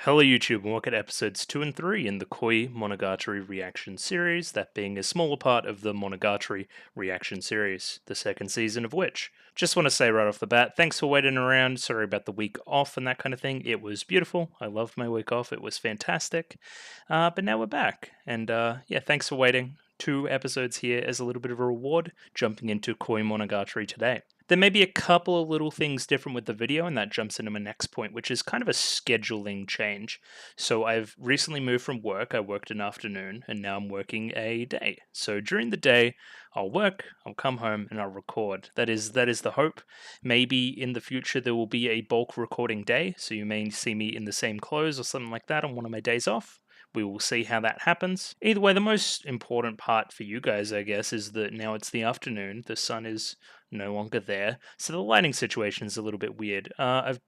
Hello YouTube and welcome to episodes 2 and 3 in the Koimonogatari reaction series, that being a smaller part of the Monogatari reaction series, the second season of which. Just want to say right off the bat, thanks for waiting around, sorry about the week off and that kind of thing, it was beautiful, I loved my week off, it was fantastic, but now we're back, and yeah, thanks for waiting. 2 episodes here as a little bit of a reward, jumping into Koimonogatari today. There may be a couple of little things different with the video, and that jumps into my next point, which is kind of a scheduling change. So I've recently moved from work. I worked an afternoon, and now I'm working a day. So during the day, I'll work, I'll come home, and I'll record. That is the hope. Maybe in the future there will be a bulk recording day, so you may see me in the same clothes or something like that on one of my days off. We will see how that happens. Either way, the most important part for you guys, I guess, is that now it's the afternoon. The sun is no longer there. So the lighting situation is a little bit weird. I've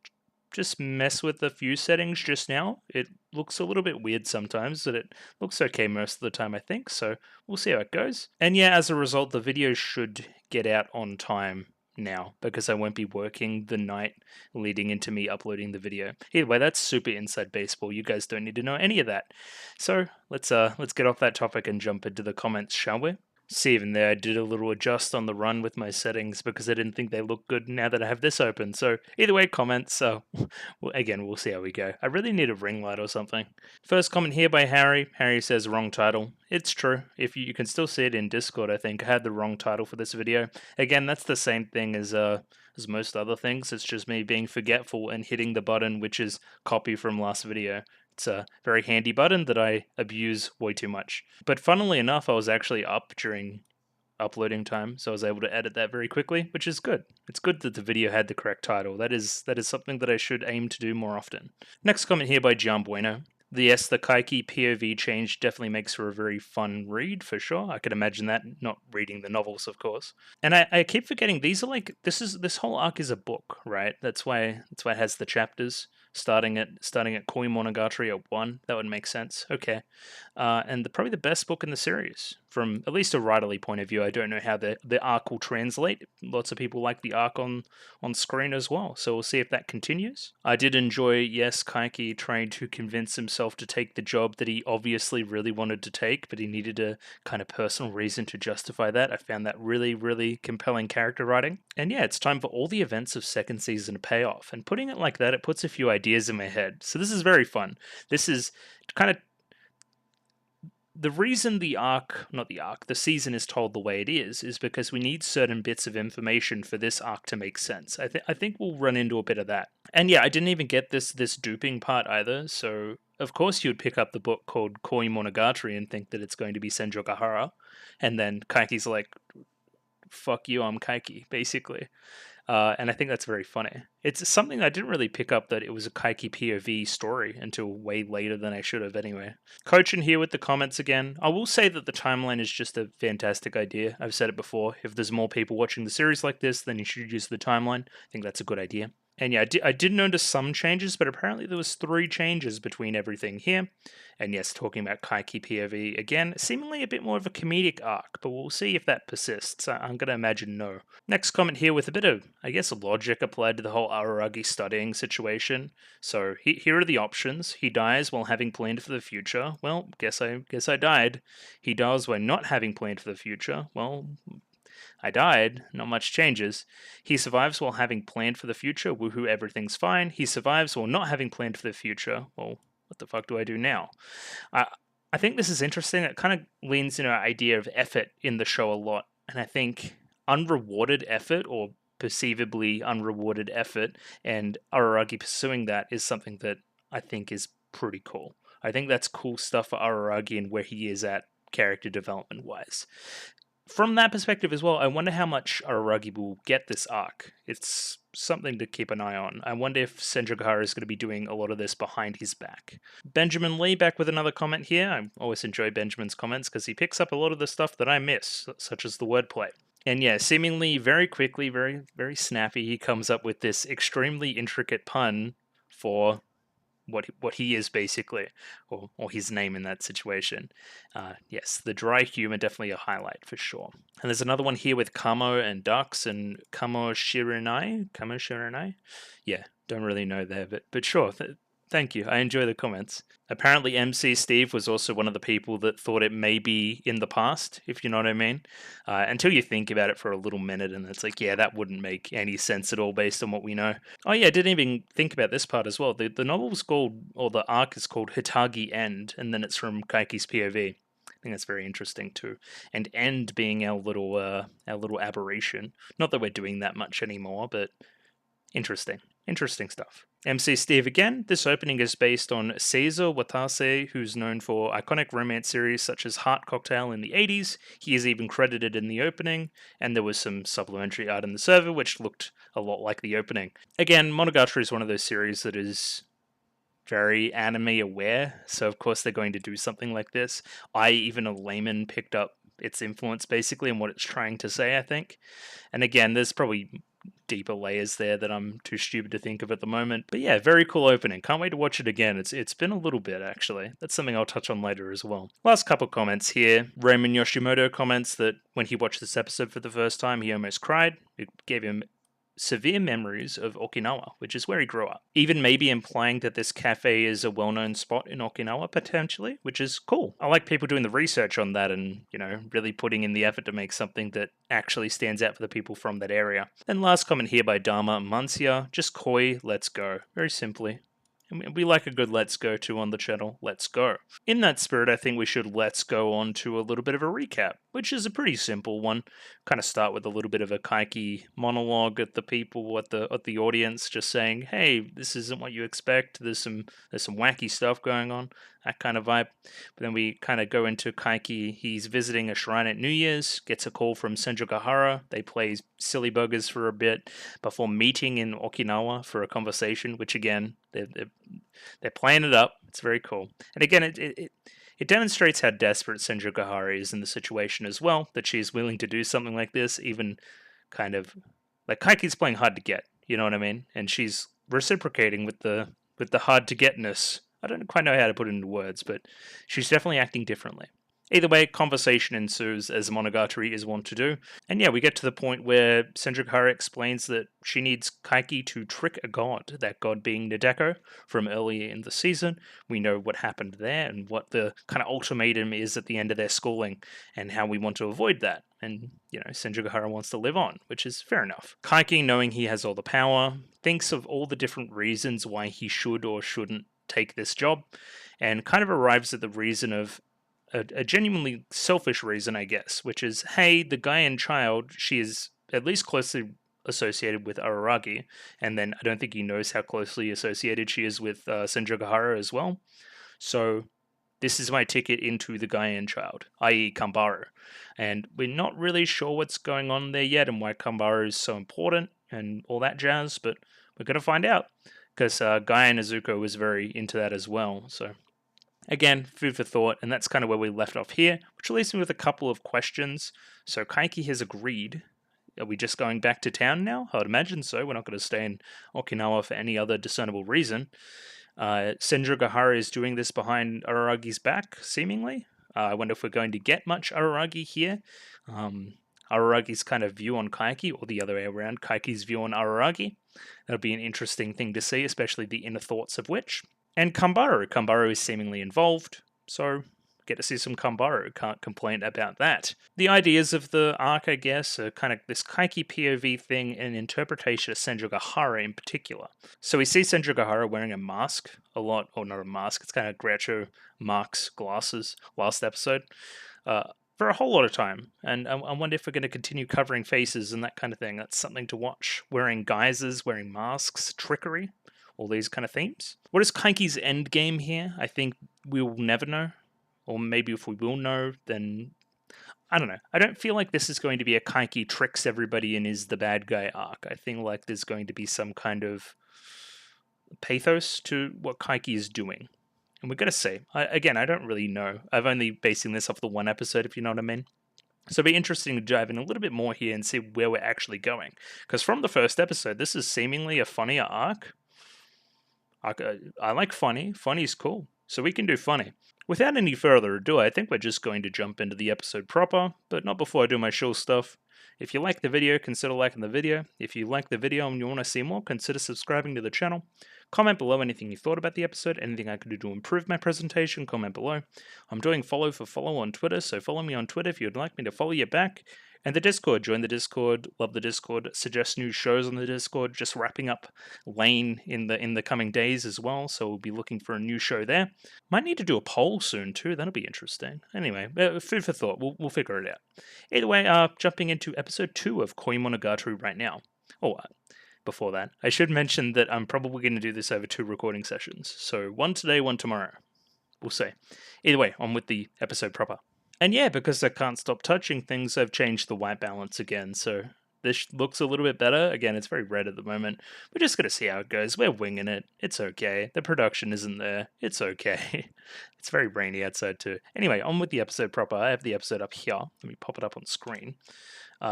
just messed with a few settings just now. It looks a little bit weird sometimes, but it looks okay most of the time, I think. So we'll see how it goes. And yeah, as a result, the video should get out on time now because I won't be working the night leading into me uploading the video. Either way, that's super inside baseball. You guys don't need to know any of that. So let's get off that topic and jump into the comments, shall we? See, even there, I did a little adjust on the run with my settings because I didn't think they looked good now that I have this open. So either way, comments. So again, we'll see how we go. I really need a ring light or something. First comment here by Harry. Harry says wrong title. It's true. If you can still see it in Discord, I think I had the wrong title for this video. Again, that's the same thing as most other things. It's just me being forgetful and hitting the button, which is copy from last video. It's a very handy button that I abuse way too much. But funnily enough, I was actually up during uploading time, so I was able to edit that very quickly, which is good. It's good that the video had the correct title. That is something that I should aim to do more often. Next comment here by Gian Bueno. Yes, the Kaiki POV change definitely makes for a very fun read, for sure. I could imagine that, not reading the novels, of course. And I keep forgetting, these are like, this whole arc is a book, right? That's why it has the chapters. Starting at Koimonogatari at 1, that would make sense. Okay, and probably the best book in the series from at least a writerly point of view. I don't know how the arc will translate. Lots of people like the arc on screen as well, so we'll see if that continues. I did enjoy, yes, Kaiki trying to convince himself to take the job that he obviously really wanted to take, but he needed a kind of personal reason to justify that. I found that really, really compelling character writing. And yeah, it's time for all the events of second season to pay off. And putting it like that, it puts a few ideas in my head. So this is very fun. This is kind of the reason the season is told the way it is because we need certain bits of information for this arc to make sense. I think we'll run into a bit of that. And yeah, I didn't even get this duping part either, so of course you would pick up the book called Koimonogatari and think that it's going to be Senjogahara, and then Kaiki's like, fuck you, I'm Kaiki, basically. And I think that's very funny. It's something I didn't really pick up that it was a Kaiki POV story until way later than I should have anyway. Coachin here with the comments again. I will say that the timeline is just a fantastic idea. I've said it before. If there's more people watching the series like this, then you should use the timeline. I think that's a good idea. And yeah, I did notice some changes, but apparently there was 3 changes between everything here. And yes, talking about Kaiki POV, again, seemingly a bit more of a comedic arc, but we'll see if that persists. I'm going to imagine no. Next comment here with a bit of, I guess, logic applied to the whole Araragi studying situation. So here are the options. He dies while having planned for the future. Well, guess I died. He dies while not having planned for the future. Well, I died, not much changes. He survives while having planned for the future, woohoo, everything's fine. He survives while not having planned for the future. Well, what the fuck do I do now? I think this is interesting. It kind of leans into an idea of effort in the show a lot. And I think unrewarded effort or perceivably unrewarded effort and Araragi pursuing that is something that I think is pretty cool. I think that's cool stuff for Araragi and where he is at character development wise. From that perspective as well, I wonder how much Araragi will get this arc. It's something to keep an eye on. I wonder if Senjogahara is going to be doing a lot of this behind his back. Benjamin Lee back with another comment here. I always enjoy Benjamin's comments because he picks up a lot of the stuff that I miss, such as the wordplay. And yeah, seemingly very quickly, very, very snappy, he comes up with this extremely intricate pun for what he is basically, or his name in that situation. Yes, the dry humor definitely a highlight for sure. And there's another one here with Kamo and Ducks and Kamo Shiranai. Yeah, don't really know there, but sure. Thank you. I enjoy the comments. Apparently, MC Steve was also one of the people that thought it may be in the past, if you know what I mean. Until you think about it for a little minute, and it's like, yeah, that wouldn't make any sense at all based on what we know. Oh, yeah, I didn't even think about this part as well. The novel's called, or the arc is called Hitagi End, and then it's from Kaiki's POV. I think that's very interesting too. And End being our little aberration. Not that we're doing that much anymore, but interesting. Interesting stuff. MC Steve again. This opening is based on Seizo Watase, who's known for iconic romance series such as Heart Cocktail in the 80s. He is even credited in the opening, and there was some supplementary art in the server which looked a lot like the opening. Again, Monogatari is one of those series that is very anime aware, so of course they're going to do something like this. Even a layman picked up its influence basically and what it's trying to say, I think. And again, there's probably deeper layers there that I'm too stupid to think of at the moment. But yeah, very cool opening. Can't wait to watch it again. It's been a little bit, actually. That's something I'll touch on later as well. Last couple comments here. Raymond Yoshimoto comments that when he watched this episode for the first time, he almost cried. It gave him severe memories of Okinawa, which is where he grew up. Even maybe implying that this cafe is a well-known spot in Okinawa, potentially, which is cool. I like people doing the research on that and, really putting in the effort to make something that actually stands out for the people from that area. And last comment here by Dharma Mancia, just koi, let's go. Very simply. We like a good let's go to on the channel. Let's go. In that spirit, I think we should let's go on to a little bit of a recap, which is a pretty simple one. Kind of start with a little bit of a Kaiki monologue at the people, at the audience, just saying, "Hey, this isn't what you expect. There's some wacky stuff going on." That kind of vibe. But then we kind of go into Kaiki. He's visiting a shrine at New Year's, gets a call from Senjogahara. They play silly buggers for a bit before meeting in Okinawa for a conversation, which again, they're playing it up. It's very cool. And again, it demonstrates how desperate Senjogahara is in the situation as well, that she's willing to do something like this, even kind of like Kaiki's playing hard to get, you know what I mean? And she's reciprocating with the hard to getness. I don't quite know how to put it into words, but she's definitely acting differently. Either way, conversation ensues, as Monogatari is wont to do. And yeah, we get to the point where Senjogahara explains that she needs Kaiki to trick a god, that god being Nadeko from earlier in the season. We know what happened there and what the kind of ultimatum is at the end of their schooling and how we want to avoid that. And, Senjogahara wants to live on, which is fair enough. Kaiki, knowing he has all the power, thinks of all the different reasons why he should or shouldn't take this job, and kind of arrives at the reason of a genuinely selfish reason, I guess, which is, hey, the Gaian child, she is at least closely associated with Araragi, and then I don't think he knows how closely associated she is with Senjogahara as well. So this is my ticket into the Gaian child, i.e. Kambaru. And we're not really sure what's going on there yet and why Kambaru is so important and all that jazz, but we're going to find out, because Guy and Izuko was very into that as well. So again, food for thought, and that's kind of where we left off here, which leaves me with a couple of questions. So Kaiki has agreed. Are we just going back to town now? I would imagine so. We're not going to stay in Okinawa for any other discernible reason. Senjogahara is doing this behind Araragi's back, seemingly. I wonder if we're going to get much Araragi here. Araragi's kind of view on Kaiki, or the other way around, Kaiki's view on Araragi. That'll be an interesting thing to see, especially the inner thoughts of which. And Kambaru. Kambaru is seemingly involved, so get to see some Kambaru. Can't complain about that. The ideas of the arc, I guess, are kind of this Kaiki POV thing and interpretation of Senjogahara in particular. So we see Senjogahara wearing a mask a lot, or not a mask, it's kind of Groucho Marx glasses last episode, for a whole lot of time. And I wonder if we're going to continue covering faces and that kind of thing. That's something to watch. Wearing guises, wearing masks, trickery, all these kind of themes. What is Kaiki's end game here? I think we'll never know. Or maybe if we will know, then I don't know. I don't feel like this is going to be a Kaiki tricks everybody and is the bad guy arc. I think like there's going to be some kind of pathos to what Kaiki is doing. And we're going to see. I don't really know. I've only basing this off the one episode, if you know what I mean. So it'll be interesting to dive in a little bit more here and see where we're actually going. Because from the first episode, this is seemingly a funnier arc. I like funny. Funny's cool. So we can do funny. Without any further ado, I think we're just going to jump into the episode proper, but not before I do my shill stuff. If you like the video, consider liking the video. If you like the video and you want to see more, consider subscribing to the channel. Comment below anything you thought about the episode, anything I could do to improve my presentation, comment below. I'm doing follow for follow on Twitter, so follow me on Twitter if you'd like me to follow you back. And the Discord, join the Discord, love the Discord, suggest new shows on the Discord, just wrapping up Lain in the coming days as well, so we'll be looking for a new show there. Might need to do a poll soon too, that'll be interesting. Anyway, food for thought, we'll figure it out. Either way, jumping into episode 2 of Koimonogatari right now. Oh, before that, I should mention that I'm probably going to do this over 2 recording sessions, so one today, one tomorrow. We'll see. Either way, on with the episode proper. And yeah, because I can't stop touching things, I've changed the white balance again, so this looks a little bit better. Again, it's very red at the moment. We're just going to see how it goes. We're winging it. It's okay. The production isn't there. It's okay. It's very rainy outside too. Anyway, on with the episode proper. I have the episode up here. Let me pop it up on screen.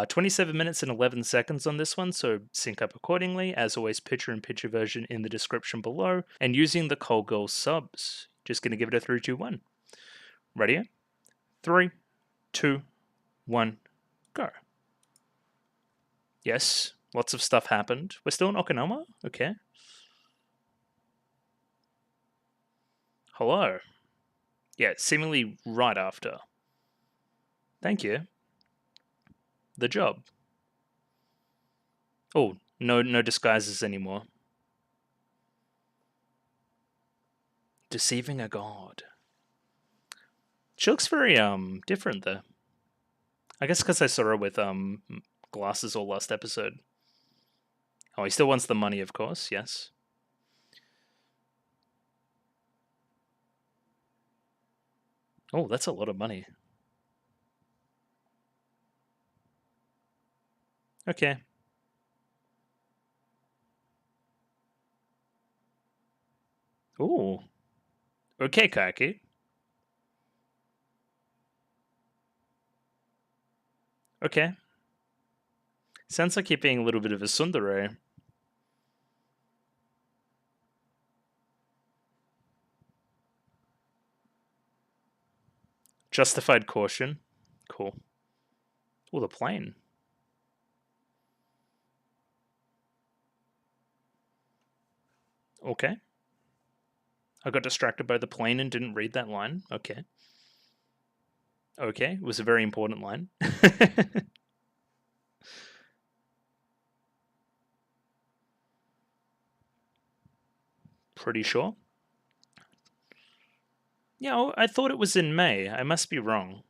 27 minutes and 11 seconds on this one, so sync up accordingly. As always, picture-in-picture version in the description below. And using the Call Girl subs. Just going to give it a 3, 2, 1. Ready? 3, 2, 1, go. Yes, lots of stuff happened. We're still in Okinawa? Okay. Hello. Yeah, seemingly right after. Thank you. The job. Oh, no disguises anymore. Deceiving a god. She looks very different though. I guess because I saw her with glasses all last episode. Oh, he still wants the money, of course, yes. Oh, that's a lot of money. Okay. Ooh. Okay, Kaki. Okay. Sounds like you're being a little bit of a tsundere. Justified caution. Cool. Oh, the plane. Okay. I got distracted by the plane and didn't read that line. Okay. Okay, it was a very important line. Pretty sure. Yeah, I thought it was in May. I must be wrong.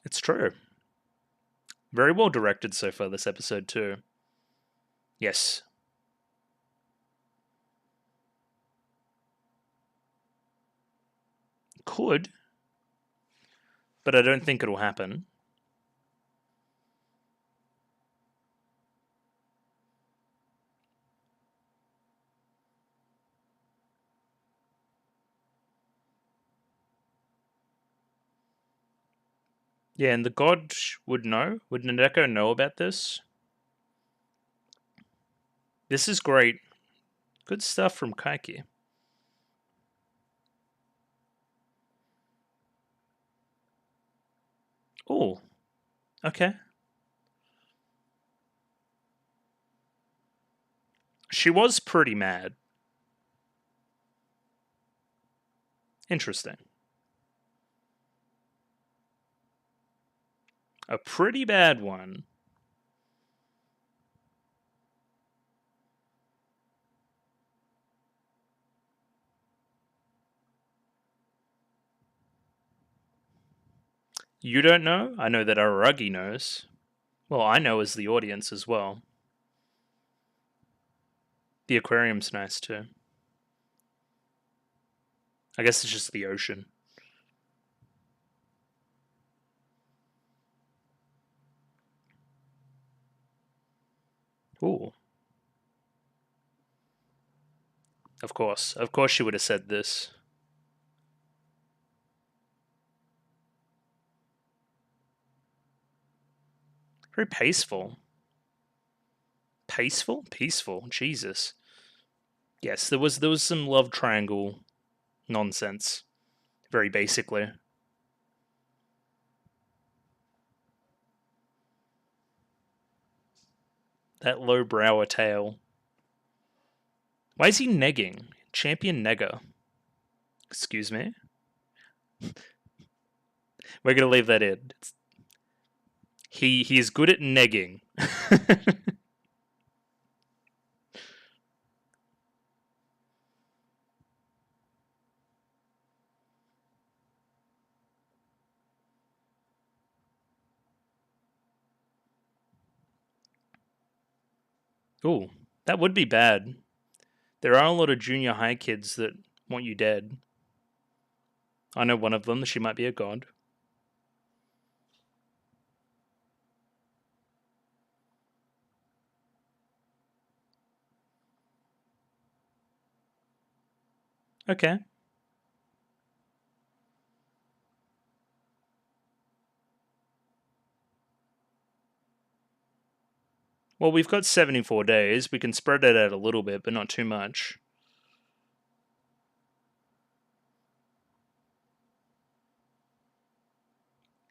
It's true. Very well directed so far this episode too. Yes. Could. But I don't think it'll happen. Yeah, and the god would know? Would Nadeko know about this? This is great. Good stuff from Kaiki. Oh. Okay. She was pretty mad. Interesting. A pretty bad one. You don't know? I know that Aragi knows. Well, I know as the audience as well. The aquarium's nice too. I guess it's just the ocean. Ooh. Of course she would have said this. Very paceful. Peaceful, Jesus. Yes, there was some love triangle nonsense. Very basically. That lowbrow tail. Why is he negging? Champion negger. Excuse me? We're going to leave that in. He is good at negging. Ooh, that would be bad. There are a lot of junior high kids that want you dead. I know one of them. She might be a god. Okay. Well, we've got 74 days. We can spread it out a little bit, but not too much.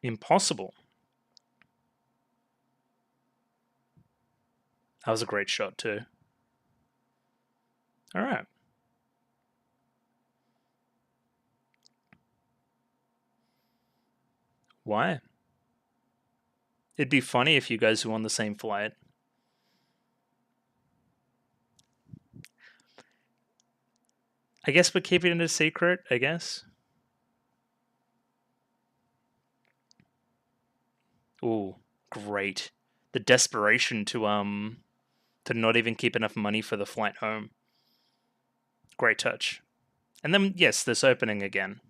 Impossible. That was a great shot, too. All right. Why? It'd be funny if you guys were on the same flight. I guess we're keeping it a secret, I guess. Ooh, great. The desperation to not even keep enough money for the flight home. Great touch. And then yes, this opening again.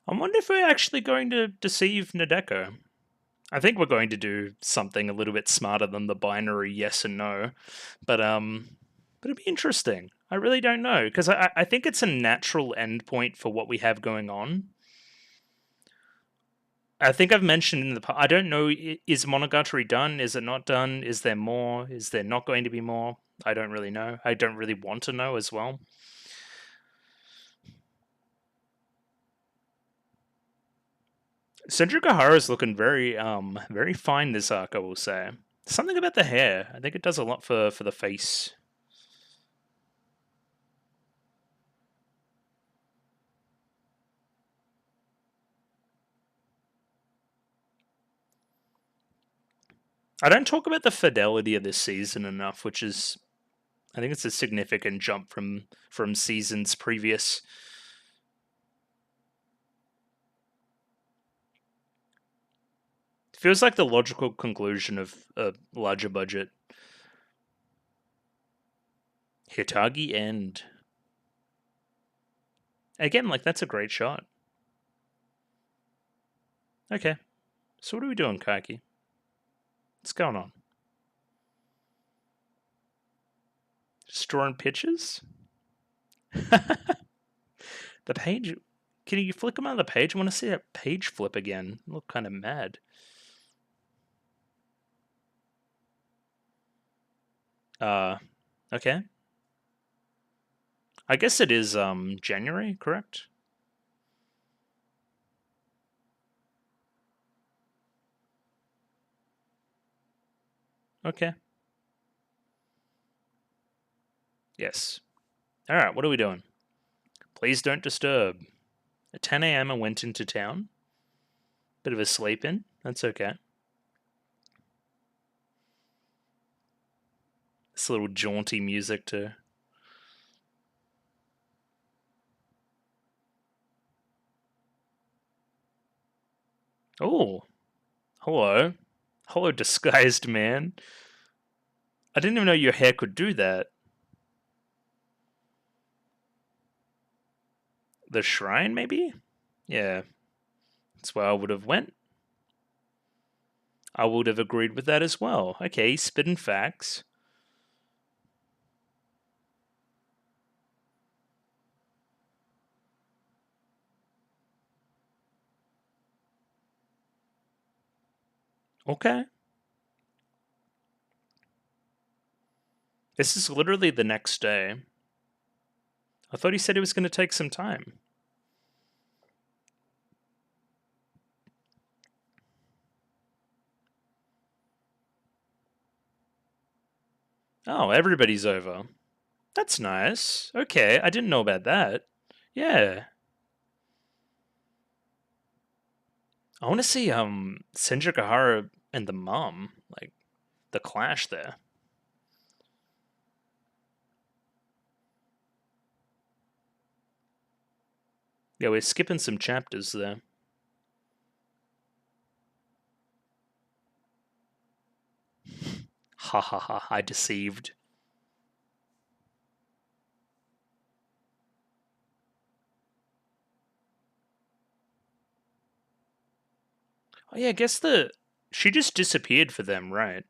I wonder if we're actually going to deceive Nadeko. I think we're going to do something a little bit smarter than the binary yes and no, but it'd be interesting. I really don't know because I think it's a natural endpoint for what we have going on. I think I've mentioned in the past. I don't know. Is Monogatari done? Is it not done? Is there more? Is there not going to be more? I don't really know. I don't really want to know as well. Senju is looking very fine this arc, I will say. Something about the hair. I think it does a lot for the face. I don't talk about the fidelity of this season enough, which is, I think it's a significant jump from seasons previous. It feels like the logical conclusion of a larger budget. Hitagi end. Again, like that's a great shot. Okay, so what are we doing, Kaiki? What's going on? Just drawing pictures? The page. Can you flick them on the page? I want to see that page flip again. I look kind of mad. Okay. I guess it is January, correct? Okay. Yes. All right, what are we doing? Please don't disturb. At 10 a.m. I went into town. Bit of a sleep in. That's okay. This little jaunty music too. Oh, hello. Hello, disguised man. I didn't even know your hair could do that. The shrine, maybe? Yeah. That's where I would have went. I would have agreed with that as well. Okay, spitting facts. Okay. This is literally the next day. I thought he said it was going to take some time. Oh, everybody's over. That's nice. Okay, I didn't know about that. Yeah. I want to see Senjukahara and the mom, like the clash there. Yeah, we're skipping some chapters there. Ha ha ha, I deceived. Oh yeah, I guess she just disappeared for them, right?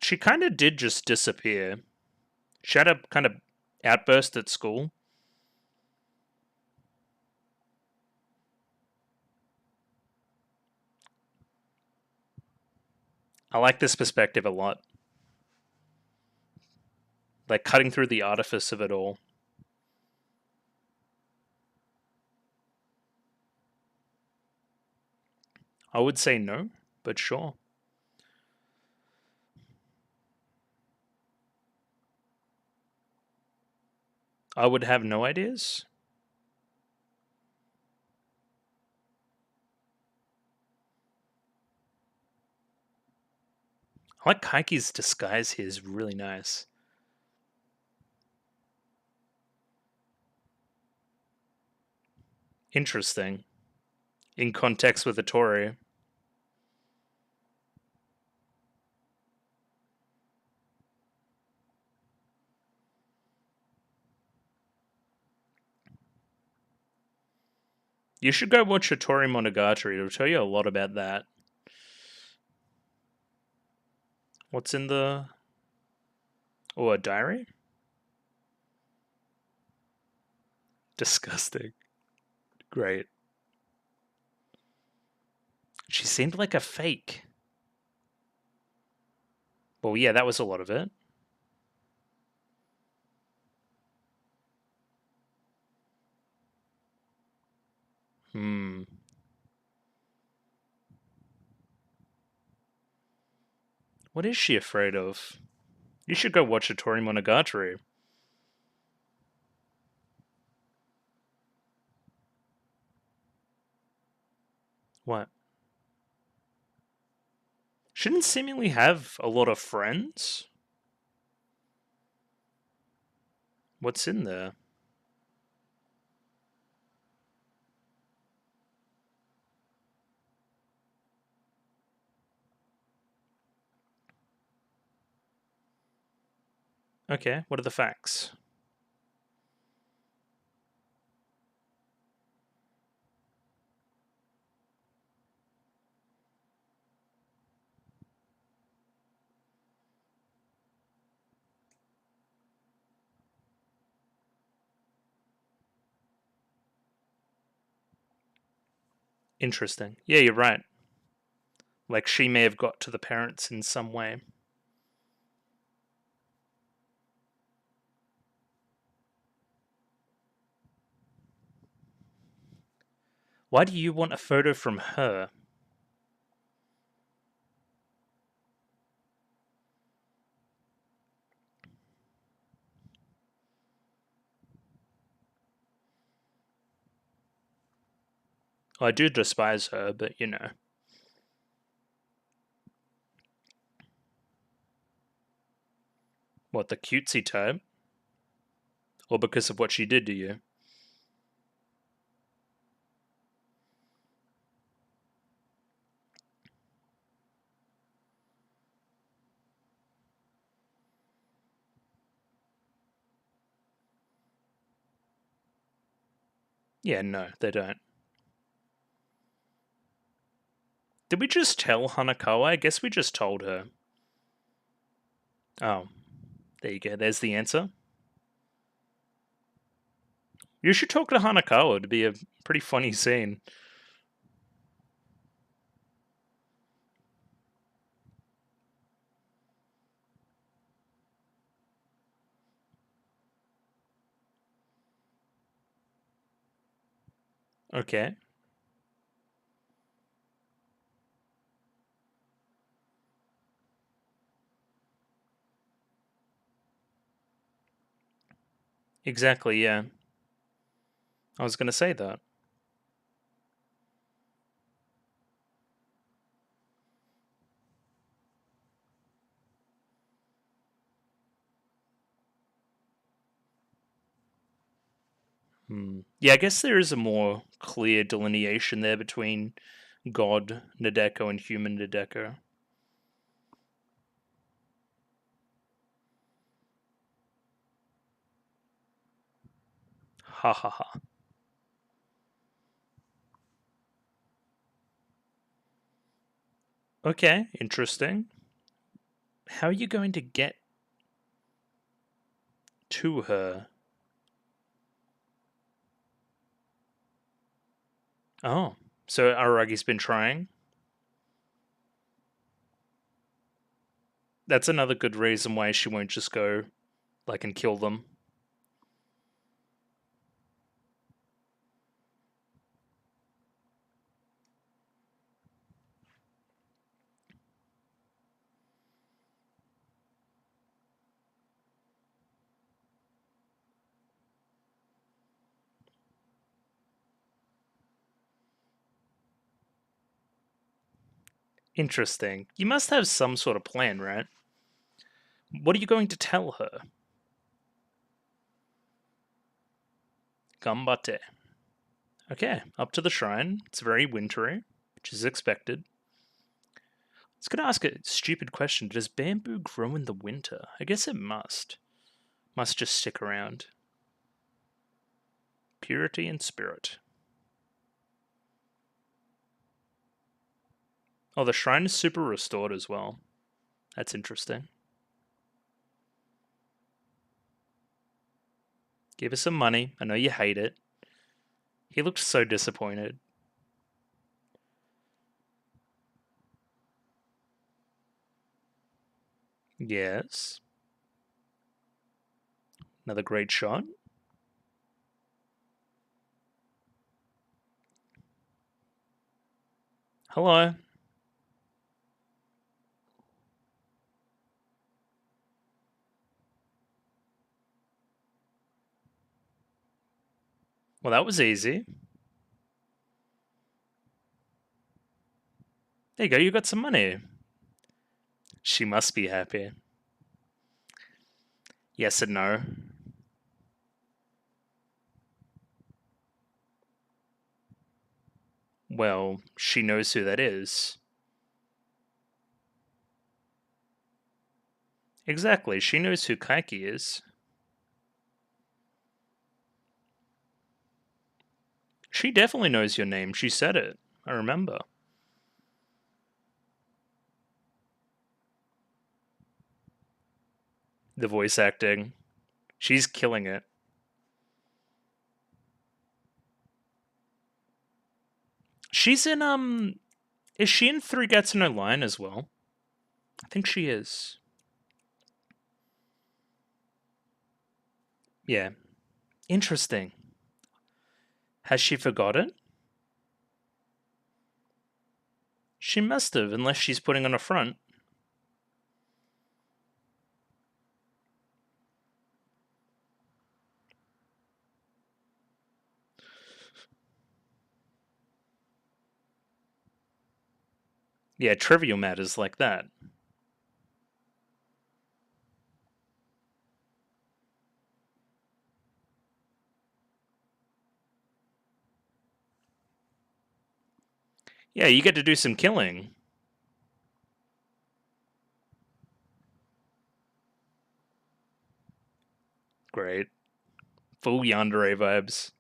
She kind of did just disappear. She had a kind of outburst at school. I like this perspective a lot. Like cutting through the artifice of it all. I would say no, but sure. I would have no ideas. I like Kaiki's disguise here is really nice. Interesting. In context with Atori. You should go watch Atori Monogatari. It'll tell you a lot about that. What's in the... Oh, a diary? Disgusting. Great. She seemed like a fake. Well, yeah, that was a lot of it. Hmm. What is she afraid of? You should go watch Atori Monogatari. What? She didn't seemingly have a lot of friends. What's in there? Okay, what are the facts? Interesting. Yeah, you're right. Like, she may have got to the parents in some way. Why do you want a photo from her? I do despise her, but you know. What, the cutesy type? Or because of what she did to you? Yeah, no, they don't. Did we just tell Hanakawa? I guess we just told her. Oh, there you go. There's the answer. You should talk to Hanakawa. It'd be a pretty funny scene. Okay. Exactly, yeah. I was going to say that. Yeah, I guess there is a more clear delineation there between God Nadeko and human Nadeko. Ha ha ha. Okay, interesting. How are you going to get to her? Oh, so Aragi's been trying? That's another good reason why she won't just go, like, and kill them. Interesting. You must have some sort of plan, right? What are you going to tell her? Gambate. Okay, up to the shrine. It's very wintry, which is expected. I was going to ask a stupid question. Does bamboo grow in the winter? I guess it must. Must just stick around. Purity and spirit. Oh, the shrine is super restored as well. That's interesting. Give us some money. I know you hate it. He looked so disappointed. Yes. Another great shot. Hello. Well, that was easy. There you go. You got some money. She must be happy. Yes and no. Well, she knows who that is. Exactly. She knows who Kaiki is. She definitely knows your name. She said it. I remember. The voice acting. She's killing it. She's in is she in Three Gets No Line as well? I think she is. Yeah. Interesting. Has she forgotten? She must have, unless she's putting on a front. Yeah, trivial matters like that. Yeah, you get to do some killing. Great. Full yandere vibes.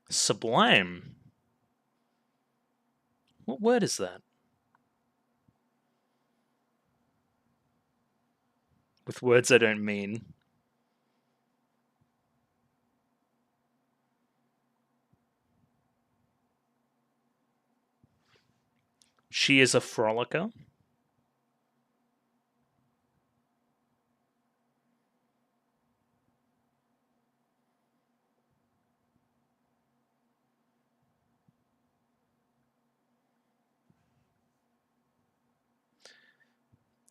Sublime. What word is that? With words I don't mean. She is a frolicker.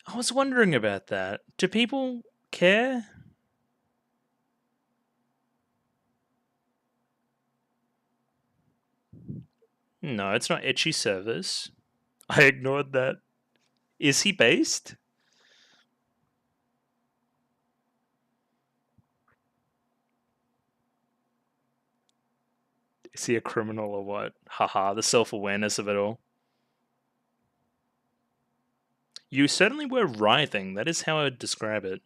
I was wondering about that. Do people care? No, it's not Etchy Service. I ignored that. Is he based? Is he a criminal or what? Haha, the self-awareness of it all. You certainly were writhing. That is how I would describe it.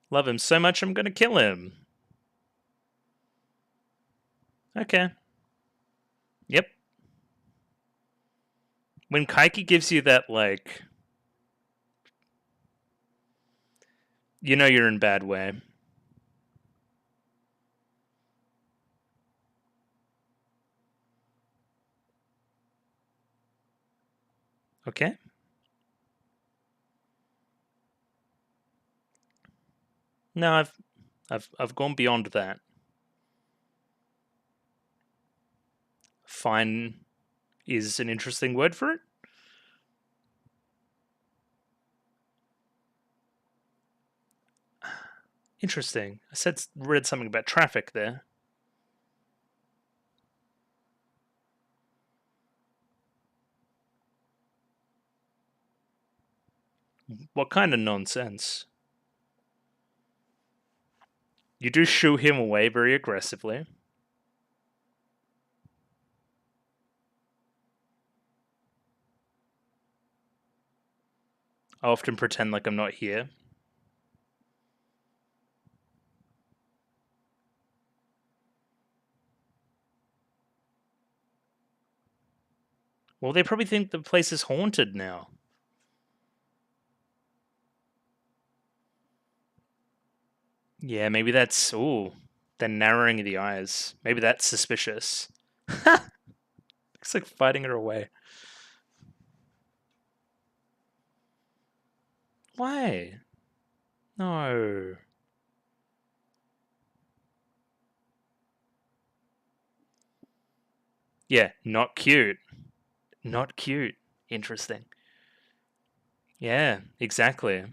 Love him so much I'm gonna kill him. Okay. Yep. When Kaiki gives you that, like, you know you're in bad way. Okay. No, I've gone beyond that. Fine is an interesting word for it. Interesting. I read something about traffic there. What kind of nonsense? You do shoo him away very aggressively. I often pretend like I'm not here. Well, they probably think the place is haunted now. Yeah, maybe that's... Ooh, they're narrowing the eyes. Maybe that's suspicious. Looks like fighting her away. Why? No. Yeah, not cute. Not cute. Interesting. Yeah, exactly.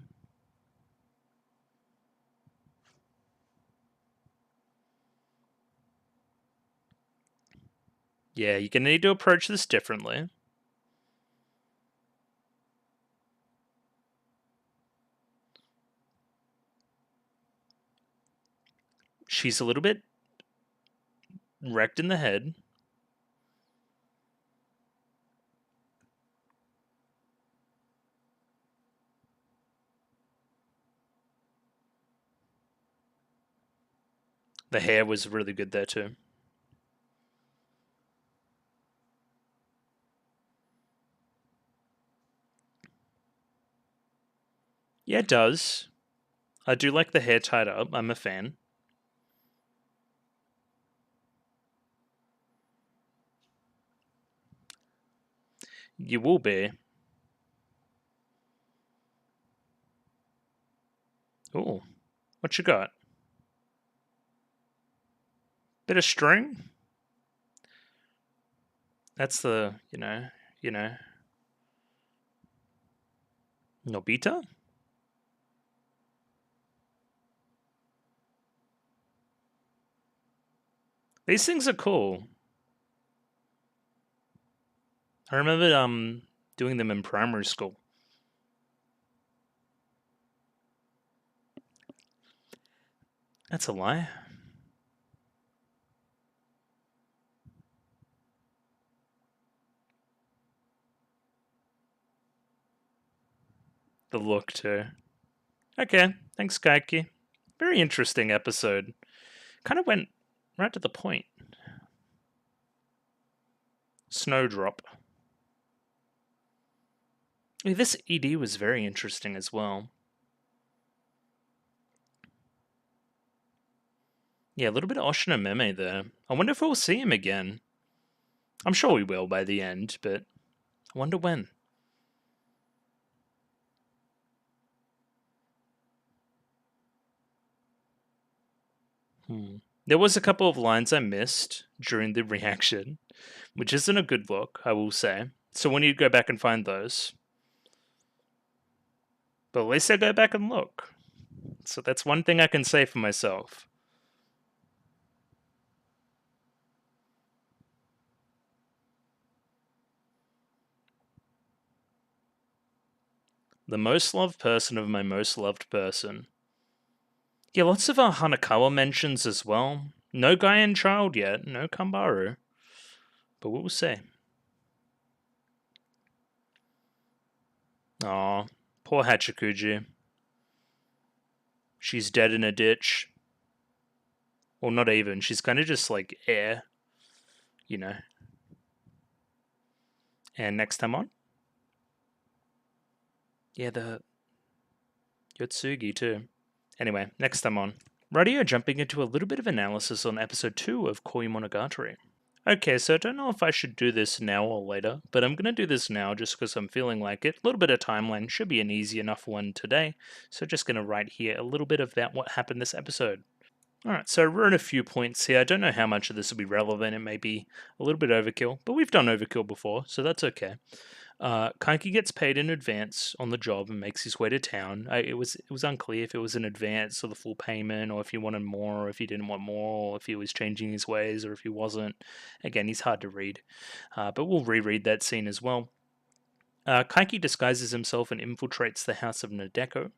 Yeah, you're gonna need to approach this differently. She's a little bit wrecked in the head. The hair was really good there too. Yeah, it does. I do like the hair tied up. I'm a fan. You will be. Ooh, what you got? Bit of string? That's the, Nobita? These things are cool. I remember doing them in primary school. That's a lie. the look too. Okay, thanks, Kaiki. Very interesting episode. Kind of went right to the point. Snowdrop. This ED was very interesting as well. Yeah, a little bit of Oshina Meme there. I wonder if we'll see him again. I'm sure we will by the end, but I wonder when. There was a couple of lines I missed during the reaction, which isn't a good look, I will say. So we need to go back and find those. But at least I go back and look. So that's one thing I can say for myself. The most loved person of my most loved person. Yeah, lots of Hanakawa mentions as well. No guy and child yet, no Kambaru. But we'll see. Aw, poor Hachikuji. She's dead in a ditch. Well, not even. She's kind of just like air. You know. And next time on? Yeah, the Yotsugi too. Anyway, next time on. Radio jumping into a little bit of analysis on episode 2 of Koimonogatari. Okay, so I don't know if I should do this now or later, but I'm going to do this now just because I'm feeling like it. A little bit of timeline should be an easy enough one today, so just going to write here a little bit about what happened this episode. Alright, so we're at a few points here. I don't know how much of this will be relevant. It may be a little bit overkill, but we've done overkill before, so that's okay. Kaiki gets paid in advance on the job and makes his way to town. It was unclear if it was an advance or the full payment, or if he wanted more, or if he didn't want more, or if he was changing his ways, or if he wasn't. Again, he's hard to read, but we'll reread that scene as well. Kaiki disguises himself and infiltrates the house of Nadeko.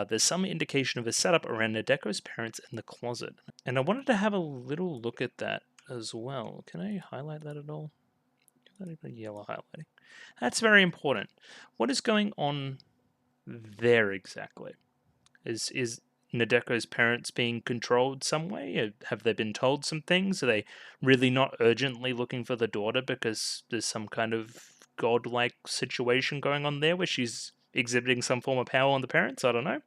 There's some indication of a setup around Nadeko's parents in the closet, and I wanted to have a little look at that as well. Can I highlight that at all? Not even yellow highlighting. That's very important. What is going on there exactly? Is Nadeko's parents being controlled some way? Have they been told some things? Are they really not urgently looking for the daughter because there's some kind of godlike situation going on there where she's exhibiting some form of power on the parents? I don't know.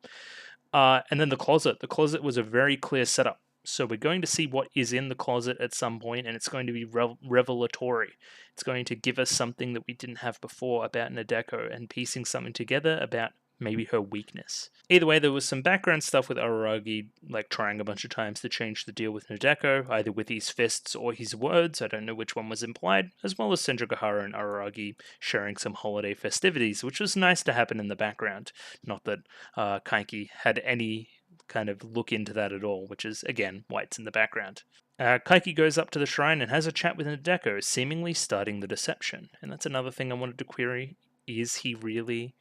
And then the closet. The closet was a very clear setup. So we're going to see what is in the closet at some point, and it's going to be revelatory. It's going to give us something that we didn't have before about Nadeko, and piecing something together about maybe her weakness. Either way, there was some background stuff with Araragi, like trying a bunch of times to change the deal with Nadeko, either with his fists or his words. I don't know which one was implied, as well as Senjogahara and Araragi sharing some holiday festivities, which was nice to happen in the background. Not that Kaiki had any kind of look into that at all, which is, again, why it's in the background. Kaiki goes up to the shrine and has a chat with Nadeko, seemingly starting the deception. And that's another thing I wanted to query. Is he really...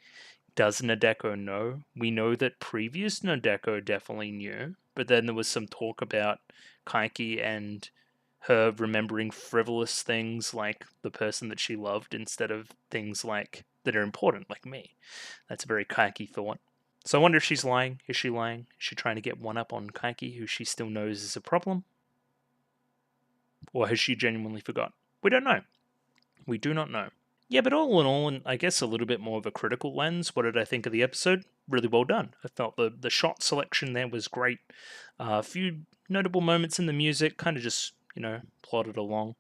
Does Nadeko know? We know that previous Nadeko definitely knew, but then there was some talk about Kaiki and her remembering frivolous things like the person that she loved instead of things like that are important, like me. That's a very Kaiki thought. So I wonder if she's lying. Is she lying? Is she trying to get one up on Kaiki, who she still knows is a problem? Or has she genuinely forgot? We don't know. We do not know. Yeah, but all in all, and I guess a little bit more of a critical lens, what did I think of the episode? Really well done. I felt the shot selection there was great. A few notable moments in the music, kind of just, plodded along.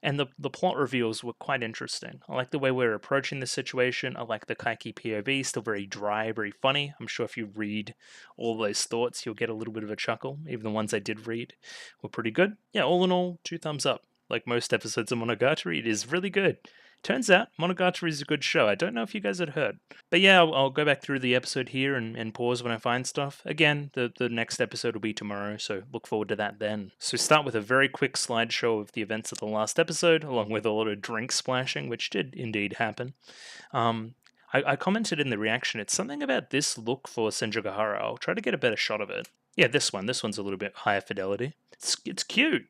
And the plot reveals were quite interesting. I like the way we're approaching the situation. I like the Kaiki POV, still very dry, very funny. I'm sure if you read all those thoughts, you'll get a little bit of a chuckle. Even the ones I did read were pretty good. Yeah, all in all, 2 thumbs up. Like most episodes of Monogatari, it is really good. Turns out, Monogatari is a good show. I don't know if you guys had heard. But yeah, I'll go back through the episode here and pause when I find stuff. Again, the next episode will be tomorrow, so look forward to that then. So start with a very quick slideshow of the events of the last episode, along with a lot of drink splashing, which did indeed happen. I commented in the reaction, it's something about this look for Senjogahara. I'll try to get a better shot of it. Yeah, this one. This one's a little bit higher fidelity. It's cute.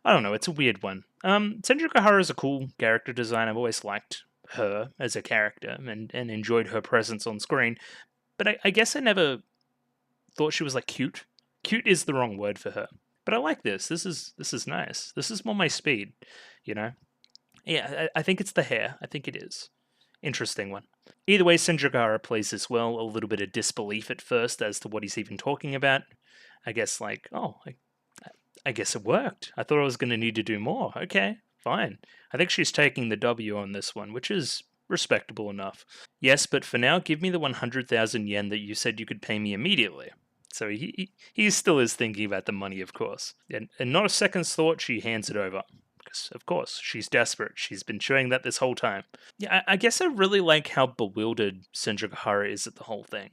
I don't know, it's a weird one. Senju Kahara is a cool character design. I've always liked her as a character and enjoyed her presence on screen, but I guess I never thought she was like cute. Cute is the wrong word for her. But I like this. This is nice. This is more my speed, you know? Yeah, I think it's the hair. I think it is. Interesting one. Either way, Senjogara plays this well. A little bit of disbelief at first as to what he's even talking about. I guess like, oh, I guess it worked. I thought I was going to need to do more. Okay, fine. I think she's taking the W on this one, which is respectable enough. Yes, but for now, give me the 100,000 yen that you said you could pay me immediately. So he still is thinking about the money, of course. And not a second's thought, she hands it over. Because, of course, she's desperate. She's been showing that this whole time. Yeah, I guess I really like how bewildered Senjogahara is at the whole thing.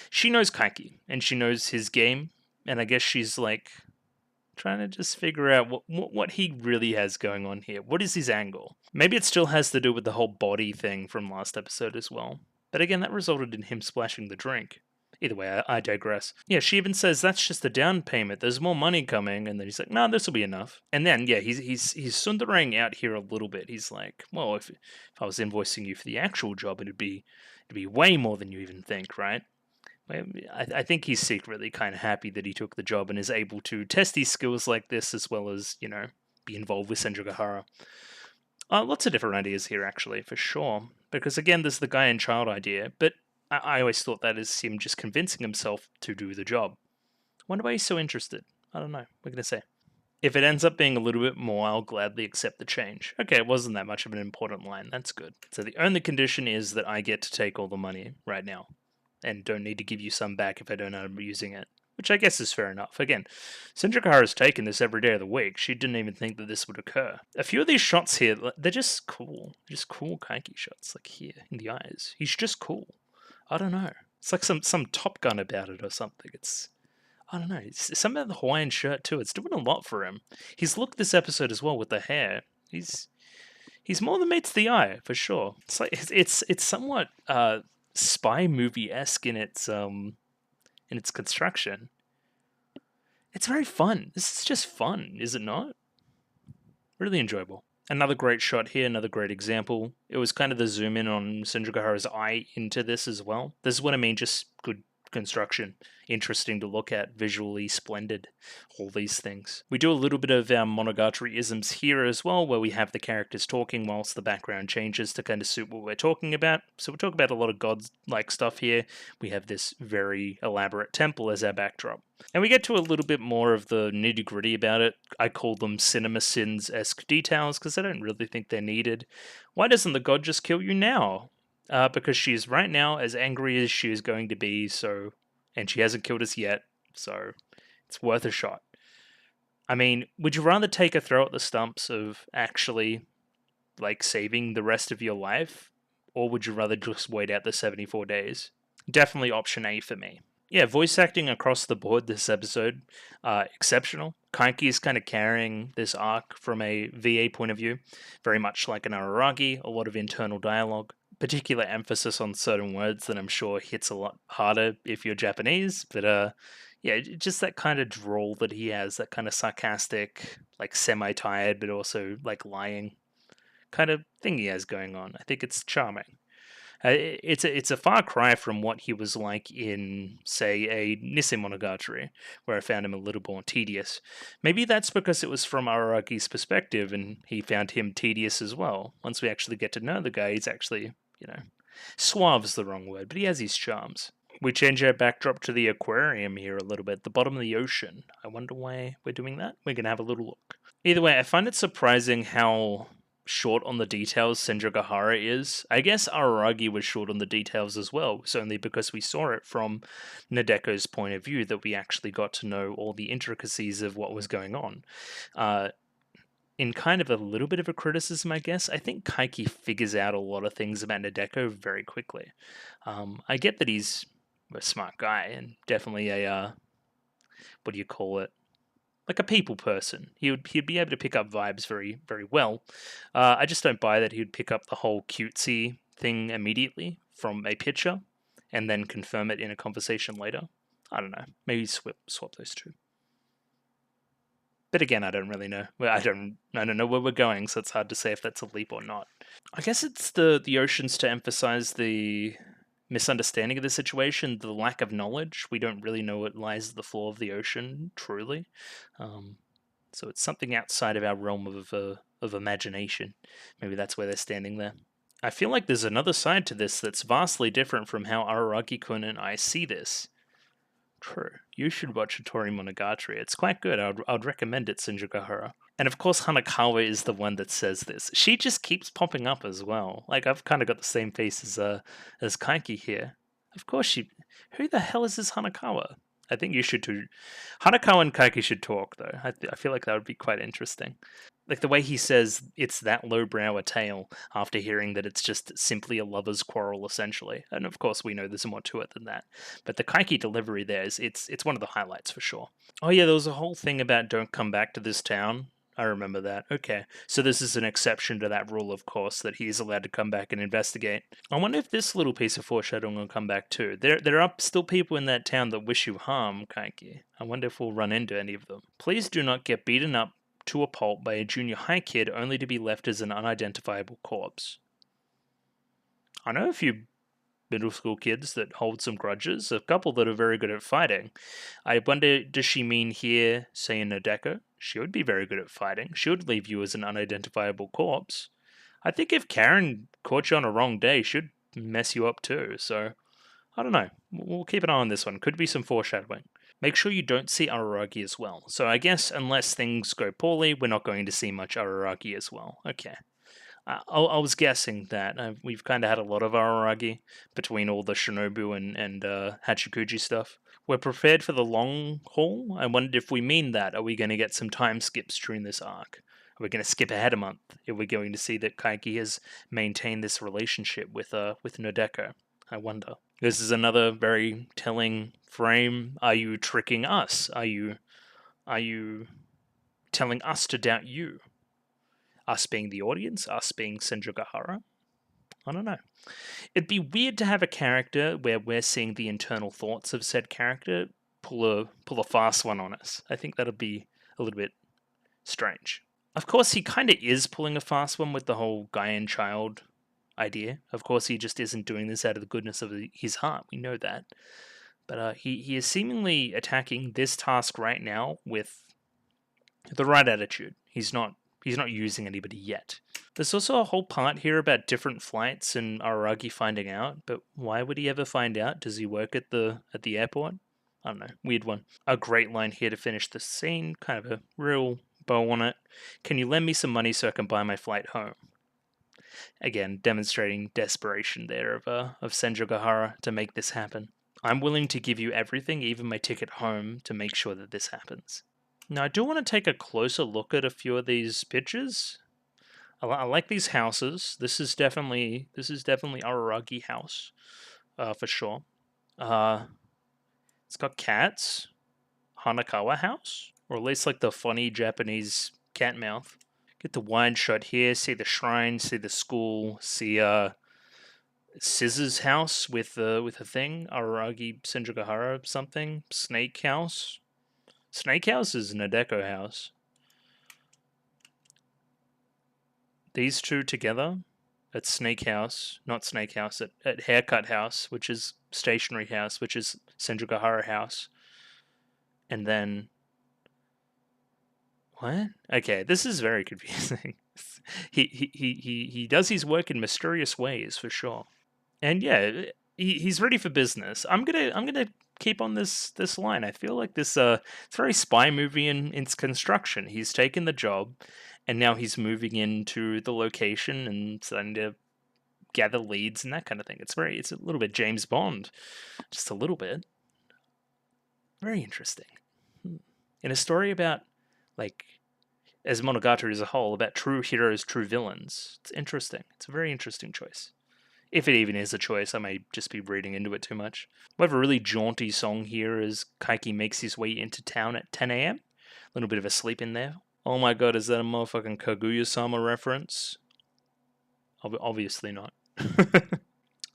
She knows Kaiki, and she knows his game, and I guess she's like trying to just figure out what he really has going on here. What is his angle? Maybe it still has to do with the whole body thing from last episode as well. But again, that resulted in him splashing the drink. Either way, I digress. Yeah, she even says that's just a down payment. There's more money coming, and then he's like, "No, this will be enough." And then, yeah, he's sundering out here a little bit. He's like, "Well, if I was invoicing you for the actual job, it'd be way more than you even think, right?" I think he's secretly kind of happy that he took the job and is able to test his skills like this, as well as be involved with Senjogahara. Lots of different ideas here, actually, for sure. Because again, there's the guy and child idea, but I always thought that is him just convincing himself to do the job. Wonder why he's so interested. I don't know. We're gonna say. If it ends up being a little bit more, I'll gladly accept the change. Okay, it wasn't that much of an important line. That's good. So the only condition is that I get to take all the money right now, and don't need to give you some back if I don't end up using it. Which I guess is fair enough. Again, Senjogahara's taken this every day of the week. She didn't even think that this would occur. A few of these shots here, they're just cool. Just cool Kaiki shots, like here, in the eyes. He's just cool. I don't know. It's like some Top Gun about it or something. I don't know. It's something about the Hawaiian shirt too. It's doing a lot for him. His look this episode as well with the hair. He's more than meets the eye for sure. It's like it's somewhat spy movie-esque in its construction. It's very fun. This is just fun, is it not? Really enjoyable. Another great shot here, another great example. It was kind of the zoom in on Senjogahara's eye into this as well. This is what I mean, just good construction. Interesting to look at, visually splendid, all these things. We do a little bit of our Monogatari-isms here as well, where we have the characters talking whilst the background changes to kind of suit what we're talking about. So we talk about a lot of god-like stuff here. We have this very elaborate temple as our backdrop. And we get to a little bit more of the nitty-gritty about it. I call them cinema sins-esque details, because I don't really think they're needed. Why doesn't the god just kill you now? Because she is right now as angry as she is going to be, so, and she hasn't killed us yet, so it's worth a shot. I mean, would you rather take a throw at the stumps of actually, like, saving the rest of your life, or would you rather just wait out the 74 days? Definitely option A for me. Yeah, voice acting across the board this episode, exceptional. Kaiki is kind of carrying this arc from a VA point of view, very much like an Araragi, a lot of internal dialogue. Particular emphasis on certain words that I'm sure hits a lot harder if you're Japanese, but yeah, just that kind of drawl that he has, that kind of sarcastic, like semi-tired, but also like lying kind of thing he has going on. I think it's charming. It's a far cry from what he was like in, say, a Nisei Monogatari, where I found him a little more tedious. Maybe that's because it was from Araragi's perspective, and he found him tedious as well. Once we actually get to know the guy, he's actually, suave's the wrong word, but he has his charms. We change our backdrop to the aquarium here a little bit, the bottom of the ocean. I wonder why we're doing that. We're going to have a little look. Either way, I find it surprising how short on the details Senjogahara is. I guess Araragi was short on the details as well. It's only because we saw it from Nadeko's point of view that we actually got to know all the intricacies of what was going on. In kind of a little bit of a criticism, I guess, I think Kaiki figures out a lot of things about Nadeko very quickly. I get that he's a smart guy and definitely a, what do you call it? Like a people person. He'd be able to pick up vibes very, very well. I just don't buy that he'd pick up the whole cutesy thing immediately from a picture and then confirm it in a conversation later. I don't know. Maybe swap those two. But again, I don't really know. I don't know where we're going, so it's hard to say if that's a leap or not. I guess it's the oceans to emphasize the misunderstanding of the situation, the lack of knowledge. We don't really know what lies at the floor of the ocean, truly. So it's something outside of our realm of imagination. Maybe that's where they're standing there. I feel like there's another side to this that's vastly different from how Araragi-kun and I see this. True. You should watch Tori Monogatari. It's quite good. I'd recommend it, Shinjugahara. And of course, Hanakawa is the one that says this. She just keeps popping up as well. Like, I've kind of got the same face as Kaiki here. Of course she... Who the hell is this Hanakawa? I think you should too. Hanakawa and Kaiki should talk, though. I feel like that would be quite interesting. Like, the way he says it's that lowbrow a tale after hearing that it's just simply a lover's quarrel, essentially. And of course, we know there's more to it than that. But the Kaiki delivery there it's one of the highlights for sure. Oh yeah, there was a whole thing about don't come back to this town. I remember that. Okay, so this is an exception to that rule, of course, that he is allowed to come back and investigate. I wonder if this little piece of foreshadowing will come back too. There are still people in that town that wish you harm, Kaiki. I wonder if we'll run into any of them. Please do not get beaten up to a pulp by a junior high kid only to be left as an unidentifiable corpse. I know a few middle school kids that hold some grudges, a couple that are very good at fighting. I wonder, does she mean here, say in Nadeko? She would be very good at fighting. She would leave you as an unidentifiable corpse. I think if Karen caught you on a wrong day, she'd mess you up too, so I don't know. We'll keep an eye on this one. Could be some foreshadowing. Make sure you don't see Araragi as well. So I guess unless things go poorly, we're not going to see much Araragi as well. Okay. I was guessing that. We've kind of had a lot of Araragi between all the Shinobu and Hachikuji stuff. We're prepared for the long haul. I wondered if we mean that. Are we going to get some time skips during this arc? Are we going to skip ahead a month? Are we going to see that Kaiki has maintained this relationship with Nodeko? I wonder. This is another very telling frame. Are you tricking us? Are you telling us to doubt you? Us being the audience, us being Senjugahara? I don't know. It'd be weird to have a character where we're seeing the internal thoughts of said character pull a fast one on us. I think that'd be a little bit strange. Of course, he kind of is pulling a fast one with the whole guy and child idea. Of course, he just isn't doing this out of the goodness of his heart. We know that. But he is seemingly attacking this task right now with the right attitude. He's not using anybody yet. There's also a whole part here about different flights and Araragi finding out, but why would he ever find out? Does he work at the airport? I don't know. Weird one. A great line here to finish the scene. Kind of a real bow on it. Can you lend me some money so I can buy my flight home? Again, demonstrating desperation there of Senjugahara to make this happen. I'm willing to give you everything, even my ticket home, to make sure that this happens. Now, I do want to take a closer look at a few of these pictures. I like these houses. This is definitely Araragi house, for sure. It's got cats. Hanakawa house, or at least like the funny Japanese cat mouth. Get the wide shot here. See the shrine. See the school. See Scissor's house with a thing. Araragi Senjugahara something. Snake house. Snake house is Nadeko house. These two together at Snake House, not Snake House, at Haircut House, which is Stationery House, which is Senjugahara house. And then... What? Okay, this is very confusing. he does his work in mysterious ways, for sure. And yeah, he's ready for business. I'm gonna keep on this line. I feel like this it's very spy movie in its construction. He's taken the job, and now he's moving into the location and starting to gather leads and that kind of thing. It's a little bit James Bond, just a little bit. Very interesting. In a story about, like, as Monogatari as a whole, about true heroes, true villains. It's interesting. It's a very interesting choice. If it even is a choice, I may just be reading into it too much. We have a really jaunty song here as Kaiki makes his way into town at 10 a.m. A little bit of a sleep in there. Oh my god, is that a motherfucking Kaguya-sama reference? Obviously not.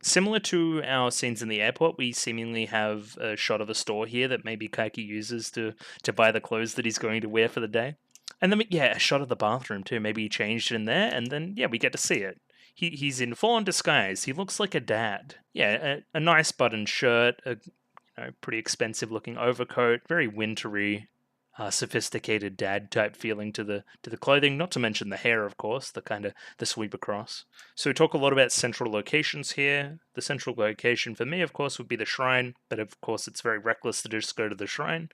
Similar to our scenes in the airport, we seemingly have a shot of a store here that maybe Kaiki uses to buy the clothes that he's going to wear for the day. And then, a shot of the bathroom too. Maybe he changed it in there, and then, we get to see it. he's in full-on disguise. He looks like a dad. Yeah, a nice button shirt, a pretty expensive-looking overcoat, very wintry, sophisticated dad type feeling to the clothing. Not to mention the hair, of course, the sweep across. So we talk a lot about central locations here. The central location for me, of course, would be the shrine, but of course it's very reckless to just go to the shrine.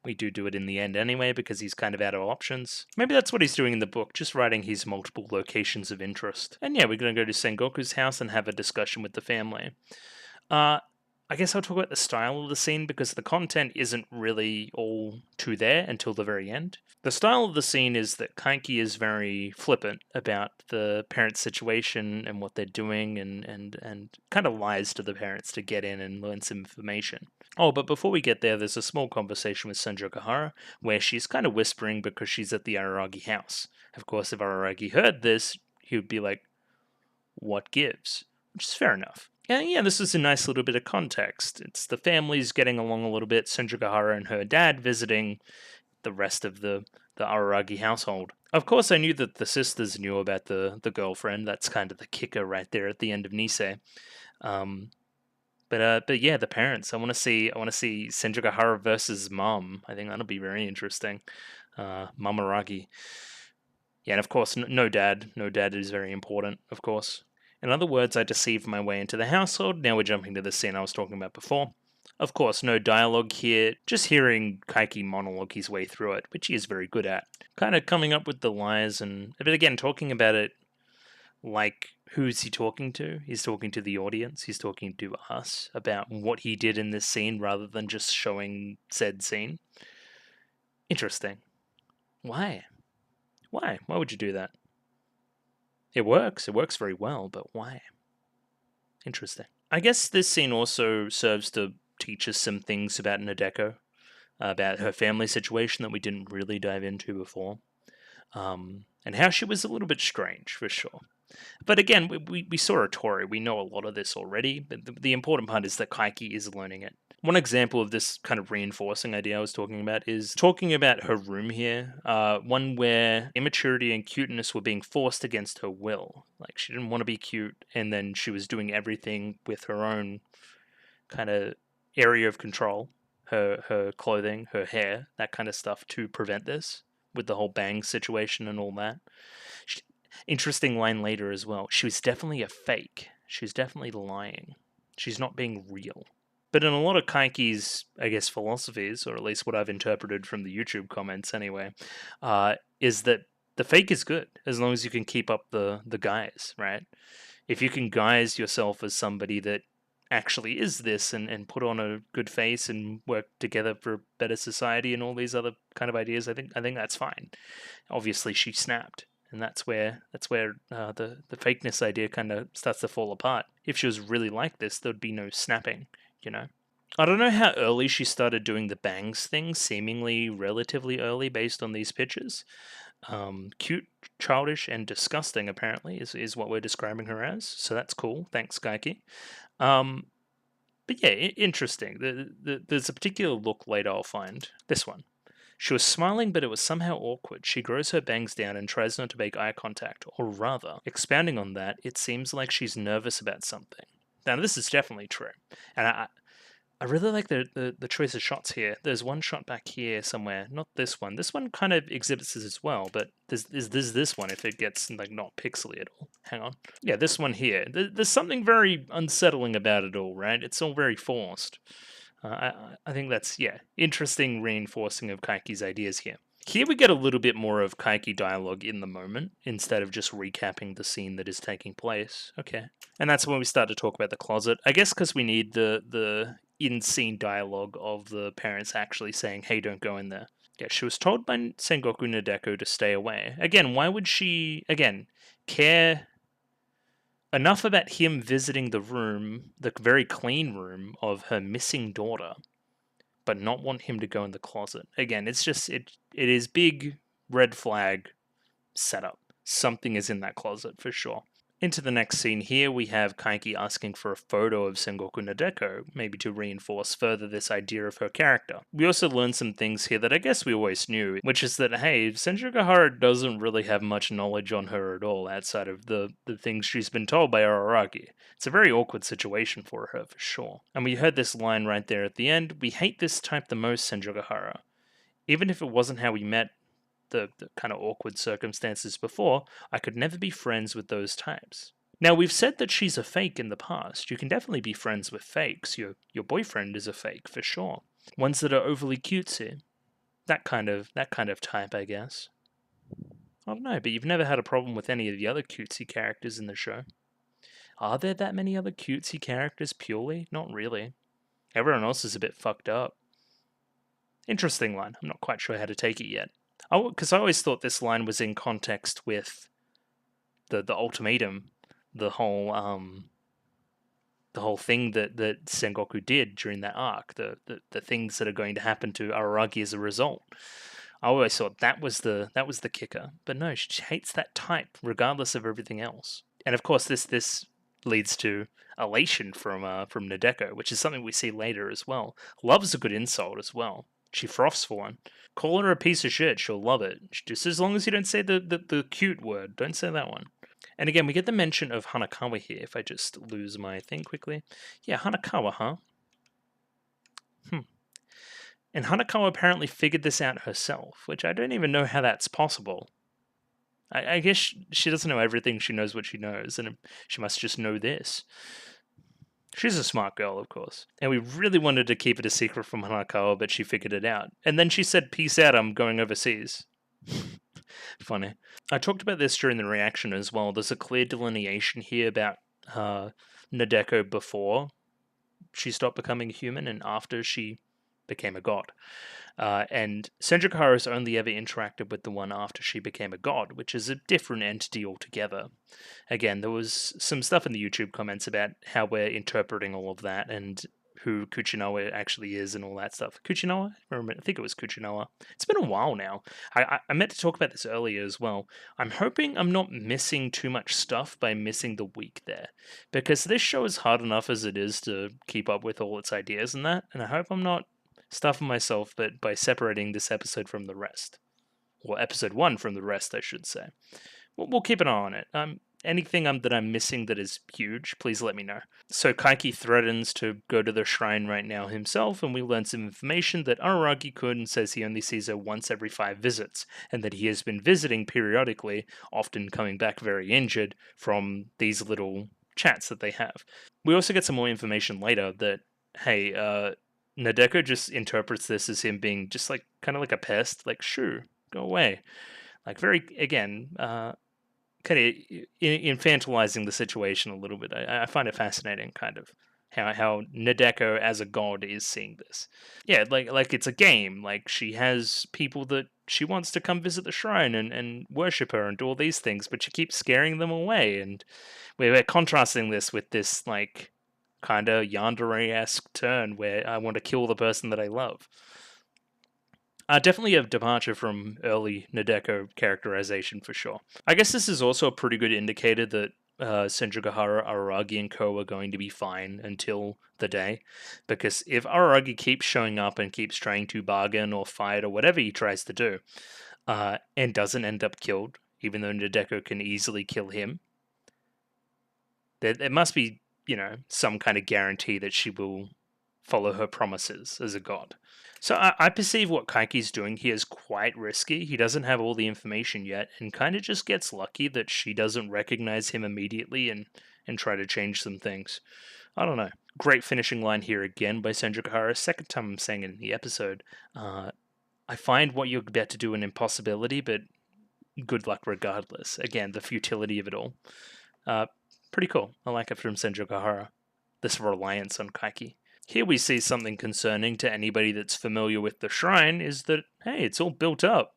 We do it in the end anyway because he's kind of out of options. Maybe that's what he's doing in the book, just writing his multiple locations of interest. And yeah, we're going to go to Sengoku's house and have a discussion with the family. I guess I'll talk about the style of the scene because the content isn't really all too there until the very end. The style of the scene is that Kaiki is very flippant about the parents' situation and what they're doing and kind of lies to the parents to get in and learn some information. Oh, but before we get there, there's a small conversation with Senjoku where she's kind of whispering because she's at the Araragi house. Of course, if Araragi heard this, he would be like, what gives? Which is fair enough. And yeah, this is a nice little bit of context. It's the families getting along a little bit, Senjoku and her dad visiting the rest of the Araragi household. Of course, I knew that the sisters knew about the girlfriend. That's kind of the kicker right there at the end of Nisei. But yeah, the parents. I want to see Senjoku versus Mom. I think that'll be very interesting. Mamaragi. Yeah, and of course, no dad. No dad is very important, of course. In other words, I deceived my way into the household. Now we're jumping to the scene I was talking about before. Of course, no dialogue here, just hearing Kaiki monologue his way through it, which he is very good at. Kind of coming up with the lies but again, talking about it like, who's he talking to? He's talking to the audience, he's talking to us about what he did in this scene rather than just showing said scene. Interesting. Why? Why would you do that? It works very well, but why? Interesting. I guess this scene also serves to teach us some things about Nadeko, about her family situation that we didn't really dive into before, and how she was a little bit strange, for sure. But again, we saw a Tori, we know a lot of this already, but the important part is that Kaiki is learning it. One example of this kind of reinforcing idea I was talking about is talking about her room here, one where immaturity and cuteness were being forced against her will. Like, she didn't want to be cute, and then she was doing everything with her own kind of area of control, her clothing, her hair, that kind of stuff, to prevent this, with the whole bang situation and all that. Interesting line later as well. She was definitely a fake. She was definitely lying. She's not being real. But in a lot of Kaiki's, I guess, philosophies, or at least what I've interpreted from the YouTube comments anyway, is that the fake is good, as long as you can keep up the guise, right? If you can guise yourself as somebody that actually is this and put on a good face and work together for a better society and all these other kind of ideas, I think that's fine. Obviously, she snapped. And that's where the fakeness idea kind of starts to fall apart. If she was really like this, there'd be no snapping, you know? I don't know how early she started doing the bangs thing, seemingly relatively early based on these pictures. Cute, childish, and disgusting, apparently, is what we're describing her as. So that's cool. Thanks, Kaiki. But yeah, interesting. There's a particular look later I'll find. This one. She was smiling, but it was somehow awkward. She grows her bangs down and tries not to make eye contact, or rather, expounding on that, it seems like she's nervous about something. Now, this is definitely true, and I really like the choice of shots here. There's one shot back here somewhere, not this one. This one kind of exhibits this as well, but there's this one if it gets like not pixely at all. Hang on. Yeah, this one here. There's something very unsettling about it all, right? It's all very forced. I think that's, yeah, interesting reinforcing of Kaiki's ideas here. Here we get a little bit more of Kaiki dialogue in the moment, instead of just recapping the scene that is taking place. Okay. And that's when we start to talk about the closet. I guess because we need the in-scene dialogue of the parents actually saying, hey, don't go in there. Yeah, she was told by Sengoku Nadeko to stay away. Again, why would she, care enough about him visiting the room, the very clean room of her missing daughter, but not want him to go in the closet? Again, it's just, it is big red flag setup. Something is in that closet for sure. Into the next scene here, we have Kaiki asking for a photo of Sengoku Nadeko, maybe to reinforce further this idea of her character. We also learn some things here that I guess we always knew, which is that, hey, Senjugahara doesn't really have much knowledge on her at all outside of the things she's been told by Araragi. It's a very awkward situation for her, for sure. And we heard this line right there at the end, "We hate this type the most, Senjugahara." Even if it wasn't how we met, the kind of awkward circumstances before, I could never be friends with those types. Now, we've said that she's a fake in the past. You can definitely be friends with fakes. Your boyfriend is a fake, for sure. Ones that are overly cutesy. That kind of type, I guess. I don't know, but you've never had a problem with any of the other cutesy characters in the show. Are there that many other cutesy characters, purely? Not really. Everyone else is a bit fucked up. Interesting line. I'm not quite sure how to take it yet. Because I always thought this line was in context with the ultimatum, the whole thing that Sengoku did during that arc, the things that are going to happen to Araragi as a result. I always thought that was the kicker, but no, she hates that type regardless of everything else. And of course, this leads to elation from Nadeko, which is something we see later as well. Loves a good insult as well. She froths for one. Call her a piece of shit, she'll love it. Just as long as you don't say the cute word. Don't say that one. And again, we get the mention of Hanakawa here, if I just lose my thing quickly. Yeah, Hanakawa, huh? And Hanakawa apparently figured this out herself, which I don't even know how that's possible. I guess she doesn't know everything, she knows what she knows, and she must just know this. She's a smart girl, of course. And we really wanted to keep it a secret from Hanakawa, but she figured it out. And then she said, "Peace out, I'm going overseas." Funny. I talked about this during the reaction as well. There's a clear delineation here about Nadeko before she stopped becoming human and after she became a god. And Senjukahara's only ever interacted with the one after she became a god, which is a different entity altogether. Again, there was some stuff in the YouTube comments about how we're interpreting all of that and who Kuchinoa actually is and all that stuff. Kuchinoa? I think it was Kuchinoa. It's been a while now. I meant to talk about this earlier as well. I'm hoping I'm not missing too much stuff by missing the week there, because this show is hard enough as it is to keep up with all its ideas and that, and I hope I'm not stuffing myself but by separating this episode from the rest. Or episode 1 from the rest, I should say. We'll keep an eye on it. Anything that I'm missing that is huge, please let me know. So Kaiki threatens to go to the shrine right now himself, and we learn some information that Araragi-kun says he only sees her once every 5 visits, and that he has been visiting periodically, often coming back very injured from these little chats that they have. We also get some more information later that, hey, Nadeko just interprets this as him being just like, kind of like a pest, like, shoo, go away. Like, very, again, kind of infantilizing the situation a little bit. I find it fascinating, kind of how Nadeko as a god is seeing this. Yeah, like it's a game. Like, she has people that she wants to come visit the shrine and worship her and do all these things, but she keeps scaring them away. And we're contrasting this with this like kind of yandere-esque turn where I want to kill the person that I love. Definitely a departure from early Nadeko characterization for sure. I guess this is also a pretty good indicator that Senjugahara, Araragi, and Co are going to be fine until the day. Because if Araragi keeps showing up and keeps trying to bargain or fight or whatever he tries to do, and doesn't end up killed, even though Nadeko can easily kill him, there must be, some kind of guarantee that she will follow her promises as a god. So I perceive what Kaiki's doing here is quite risky. He doesn't have all the information yet, and kind of just gets lucky that she doesn't recognize him immediately and try to change some things. I don't know. Great finishing line here again by Senjukahara. Second time I'm saying it in the episode. I find what you're about to do an impossibility, but good luck regardless. Again, the futility of it all. Pretty cool. I like it from Senjukahara. This reliance on Kaiki. Here we see something concerning to anybody that's familiar with the shrine, is that, hey, it's all built up.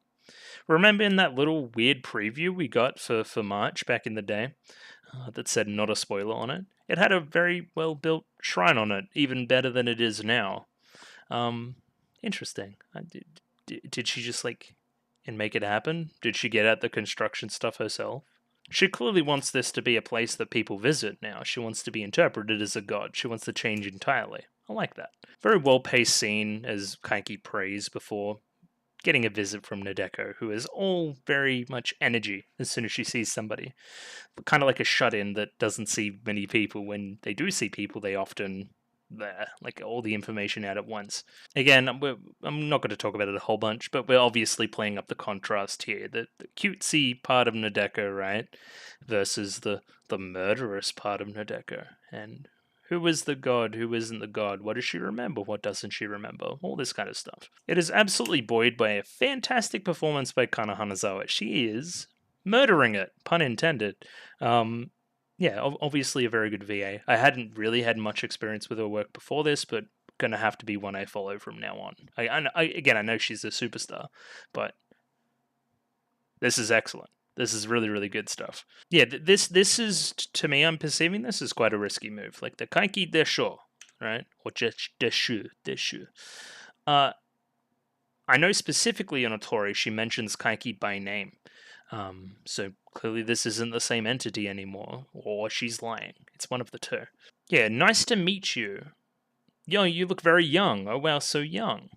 Remember in that little weird preview we got for March back in the day that said not a spoiler on it? It had a very well-built shrine on it, even better than it is now. Interesting. Did she just, and make it happen? Did she get at the construction stuff herself? She clearly wants this to be a place that people visit now. She wants to be interpreted as a god. She wants to change entirely. I like that. Very well-paced scene as Kaiki prays before getting a visit from Nadeko, who is all very much energy as soon as she sees somebody. Kind of like a shut-in that doesn't see many people. When they do see people, they often there, like all the information out at once. Again, I'm not going to talk about it a whole bunch, but we're obviously playing up the contrast here. The cutesy part of Nadeko, right, versus the murderous part of Nadeko. And who is the god? Who isn't the god? What does she remember? What doesn't she remember? All this kind of stuff. It is absolutely buoyed by a fantastic performance by Kana Hanazawa. She is murdering it, pun intended. Yeah, obviously a very good VA. I hadn't really had much experience with her work before this, but gonna have to be one I follow from now on. I know she's a superstar, but this is excellent. This is really, really good stuff. Yeah, this is, to me, I'm perceiving this as quite a risky move. Like the Kaiki Desho, right? Or just Deshu. I know specifically in Otori she mentions Kaiki by name. So clearly this isn't the same entity anymore, or she's lying. It's one of the two. Yeah, nice to meet you. Yo, you look very young. Oh wow, so young.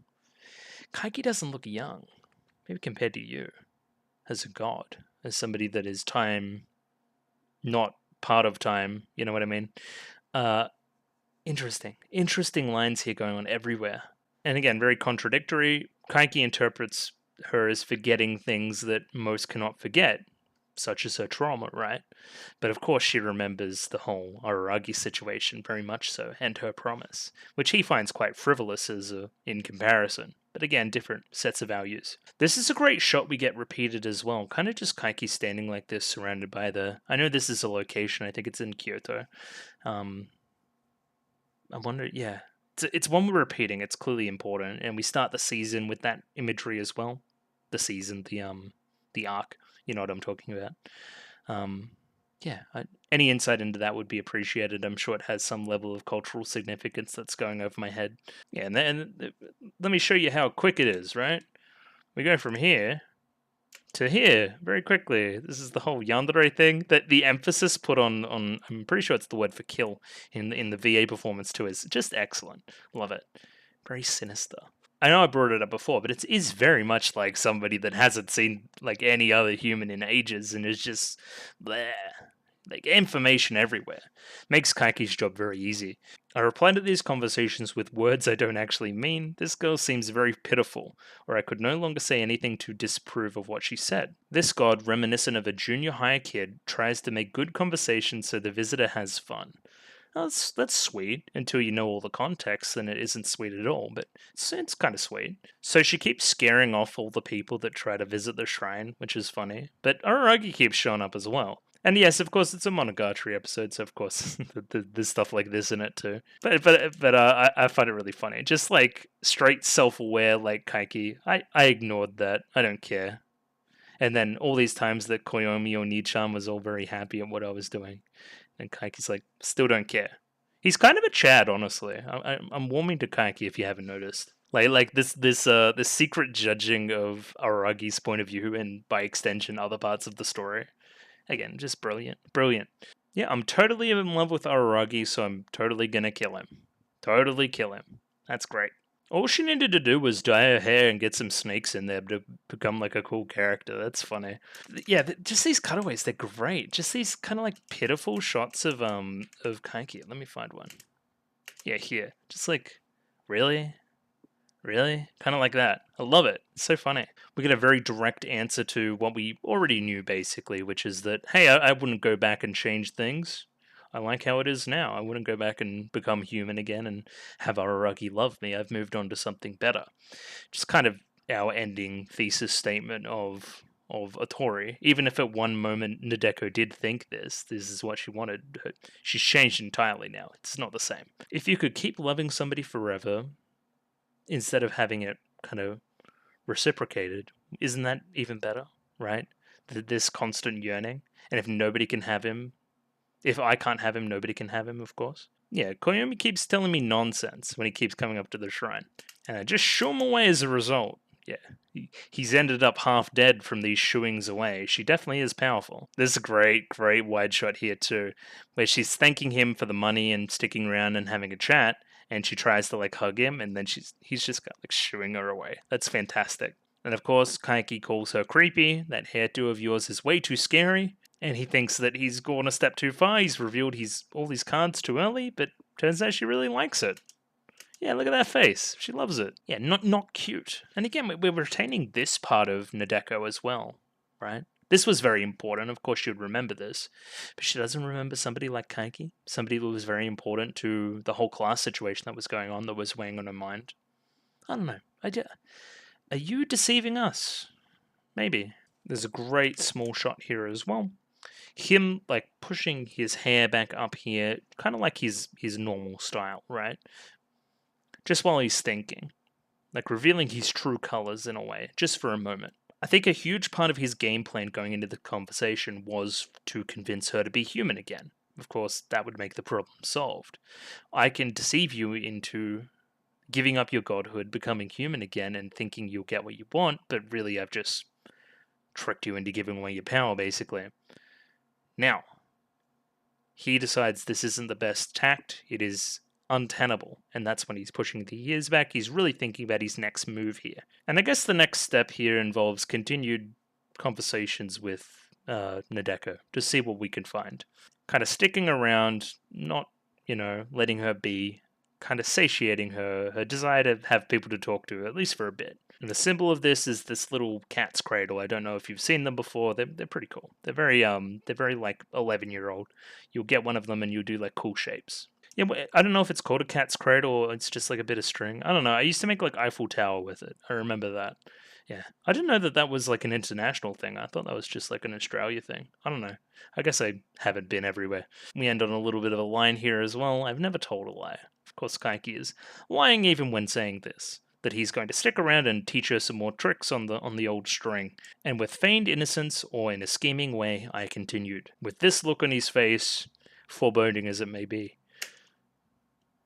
Kaiki doesn't look young. Maybe compared to you. As a god. As somebody that is time, not part of time. You know what I mean? Interesting. Interesting lines here going on everywhere. And again, very contradictory. Kaiki interprets her as forgetting things that most cannot forget, such as her trauma, right? But of course she remembers the whole Araragi situation very much so, and her promise, which he finds quite frivolous in comparison. But again, different sets of values. This is a great shot we get repeated as well. Kind of just Kaiki standing like this, surrounded by I know this is a location, I think it's in Kyoto. I wonder, yeah. It's one we're repeating, it's clearly important, and we start the season with that imagery as well. The season, the arc, you know what I'm talking about. Any insight into that would be appreciated. I'm sure it has some level of cultural significance that's going over my head. Yeah, and then let me show you how quick it is, right? We go from here to here very quickly. This is the whole yandere thing. That the emphasis put on I'm pretty sure it's the word for kill in the VA performance too is just excellent. Love it. Very sinister. I know I brought it up before, but it is very much like somebody that hasn't seen like any other human in ages and is just bleh, like information everywhere. Makes Kaiki's job very easy. I reply to these conversations with words I don't actually mean. This girl seems very pitiful, or I could no longer say anything to disprove of what she said. This god, reminiscent of a junior high kid, tries to make good conversation so the visitor has fun. That's sweet until you know all the context, and it isn't sweet at all, but it's kind of sweet. So she keeps scaring off all the people that try to visit the shrine, which is funny, but Araragi keeps showing up as well. And yes, of course, it's a Monogatari episode, so of course there's stuff like this in it too. But I find it really funny. Just like straight self-aware, like Kaiki. I ignored that. I don't care. And then all these times that Koyomi Oni-chan was all very happy at what I was doing. And Kaiki's like, still don't care. He's kind of a Chad, honestly. I'm warming to Kaiki if you haven't noticed. Like this secret judging of Aragi's point of view and by extension other parts of the story. Again, just brilliant. Brilliant. Yeah, I'm totally in love with Araragi, so I'm totally gonna kill him. Totally kill him. That's great. All she needed to do was dye her hair and get some snakes in there to become like a cool character. That's funny. Yeah, just these cutaways, they're great. Just these kind of like pitiful shots of Kaiki. Let me find one. Yeah, here. Just like, really? Really? Kind of like that. I love it. It's so funny. We get a very direct answer to what we already knew, basically, which is that, hey, I wouldn't go back and change things. I like how it is now. I wouldn't go back and become human again and have Araragi love me. I've moved on to something better. Just kind of our ending thesis statement of Otori. Even if at one moment Nadeko did think this is what she wanted, she's changed entirely now. It's not the same. If you could keep loving somebody forever, instead of having it kind of reciprocated, isn't that even better, right? This constant yearning. And if nobody can have him, if I can't have him, nobody can have him, of course. Yeah, Koyomi keeps telling me nonsense when he keeps coming up to the shrine. And I just shoo him away as a result. Yeah, he's ended up half dead from these shooings away. She definitely is powerful. There's a great wide shot here too, where she's thanking him for the money and sticking around and having a chat, and she tries to like hug him, and then he's just got like shooing her away. That's fantastic. And of course, Kaiki calls her creepy. That hairdo of yours is way too scary. And he thinks that he's gone a step too far. He's revealed all these cards too early, but turns out she really likes it. Yeah, look at that face. She loves it. Yeah, not cute. And again, we're retaining this part of Nadeko as well, right? This was very important. Of course, she would remember this, but she doesn't remember somebody like Kaiki, somebody who was very important to the whole class situation that was going on, that was weighing on her mind. I don't know. Are you deceiving us? Maybe. There's a great small shot here as well. Him like pushing his hair back up here, kind of like his normal style, right? Just while he's thinking, like revealing his true colors in a way, just for a moment. I think a huge part of his game plan going into the conversation was to convince her to be human again. Of course, that would make the problem solved. I can deceive you into giving up your godhood, becoming human again, and thinking you'll get what you want, but really I've just tricked you into giving away your power, basically. Now, he decides this isn't the best tact, it is untenable, and that's when he's pushing the years back. He's really thinking about his next move here. And I guess the next step here involves continued conversations with Nadeko to see what we can find. Kind of sticking around, not, letting her be, kind of satiating her desire to have people to talk to, at least for a bit. And the symbol of this is this little cat's cradle. I don't know if you've seen them before. They're pretty cool. They're very like 11-year-old. You'll get one of them and you'll do like cool shapes. Yeah, I don't know if it's called a cat's cradle or it's just like a bit of string. I don't know. I used to make like Eiffel Tower with it. I remember that. Yeah, I didn't know that was like an international thing. I thought that was just like an Australia thing. I don't know. I guess I haven't been everywhere. We end on a little bit of a line here as well. I've never told a lie. Of course, Kaiki is lying even when saying this, that he's going to stick around and teach her some more tricks on the old string. And with feigned innocence or in a scheming way, I continued, with this look on his face, foreboding as it may be.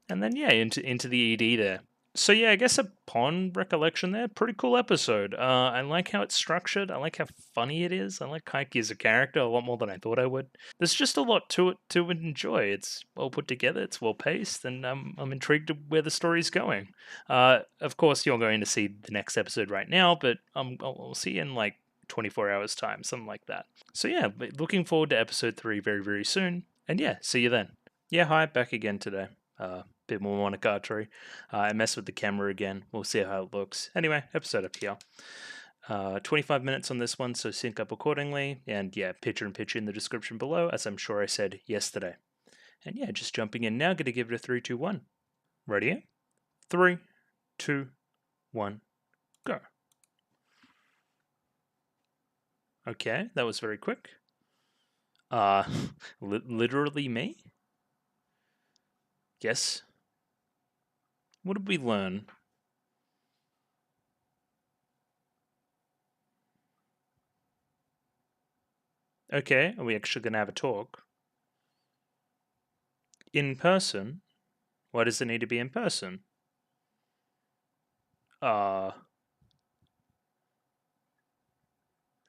And then yeah, into the ED there. So yeah, I guess upon recollection there, pretty cool episode. I like how it's structured. I like how funny it is. I like Kaiki as a character a lot more than I thought I would. There's just a lot to it to enjoy. It's well put together. It's well paced, and I'm intrigued to where the story's going. Of course, you're going to see the next episode right now, but I'll see you in like 24 hours time, something like that. So yeah, looking forward to episode 3 very very soon. And yeah, see you then. Yeah, hi, back again today. Bit more Monogatari. I messed with the camera again. We'll see how it looks. Anyway, episode up here. 25 minutes on this one, so sync up accordingly. And yeah, picture in the description below, as I'm sure I said yesterday. And yeah, just jumping in now, gonna give it a 3, 2, 1. Ready? 3, 2, 1, go. Okay, that was very quick. Literally me? Yes. What did we learn? Okay, are we actually going to have a talk? In person? Why does it need to be in person?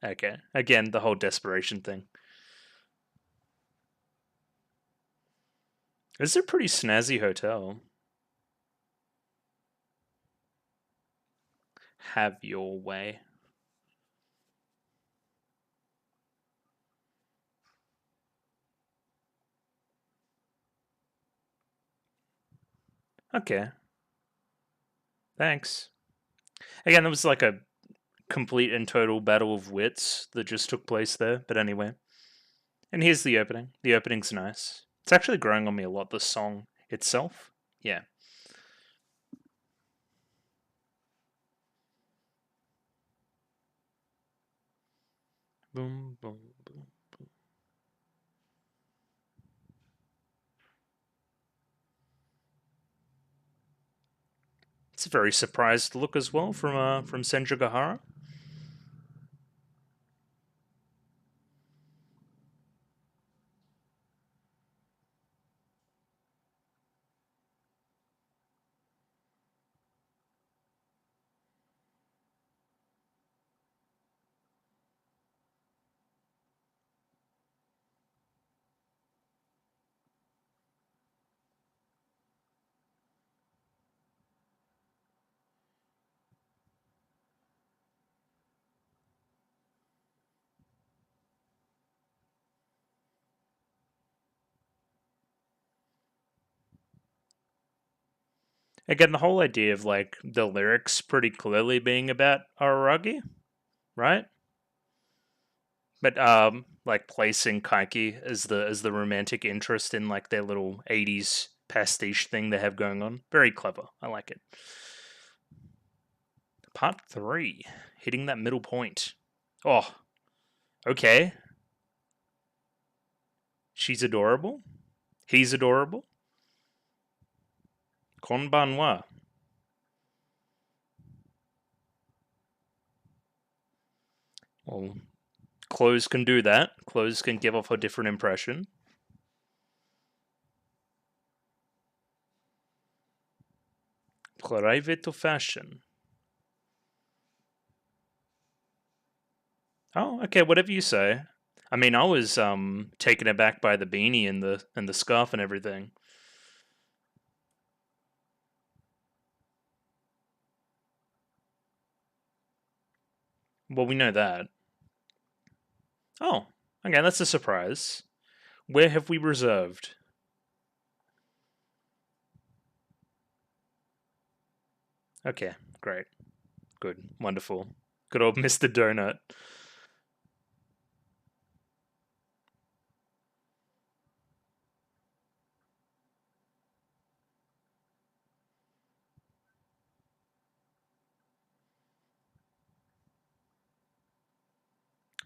Okay. Again, the whole desperation thing. It's a pretty snazzy hotel. Have your way. Okay. Thanks. Again, it was like a complete and total battle of wits that just took place there. But anyway. And here's the opening. The opening's nice. It's actually growing on me a lot, the song itself. Yeah. Boom, boom, boom, boom. It's a very surprised look as well from Senjugahara. Again, the whole idea of like the lyrics pretty clearly being about Araragi, right? But like placing Kaiki as the romantic interest in like their little 80s pastiche thing they have going on. Very clever. I like it. Part 3, hitting that middle point. Oh, okay. She's adorable. He's adorable. Konbanwa. Well, clothes can do that. Clothes can give off a different impression. Private fashion. Oh, okay, whatever you say. I mean, I was taken aback by the beanie and the scarf and everything. Well, we know that. Oh, okay, that's a surprise. Where have we reserved? Okay, great. Good. Wonderful. Good old Mr. Donut.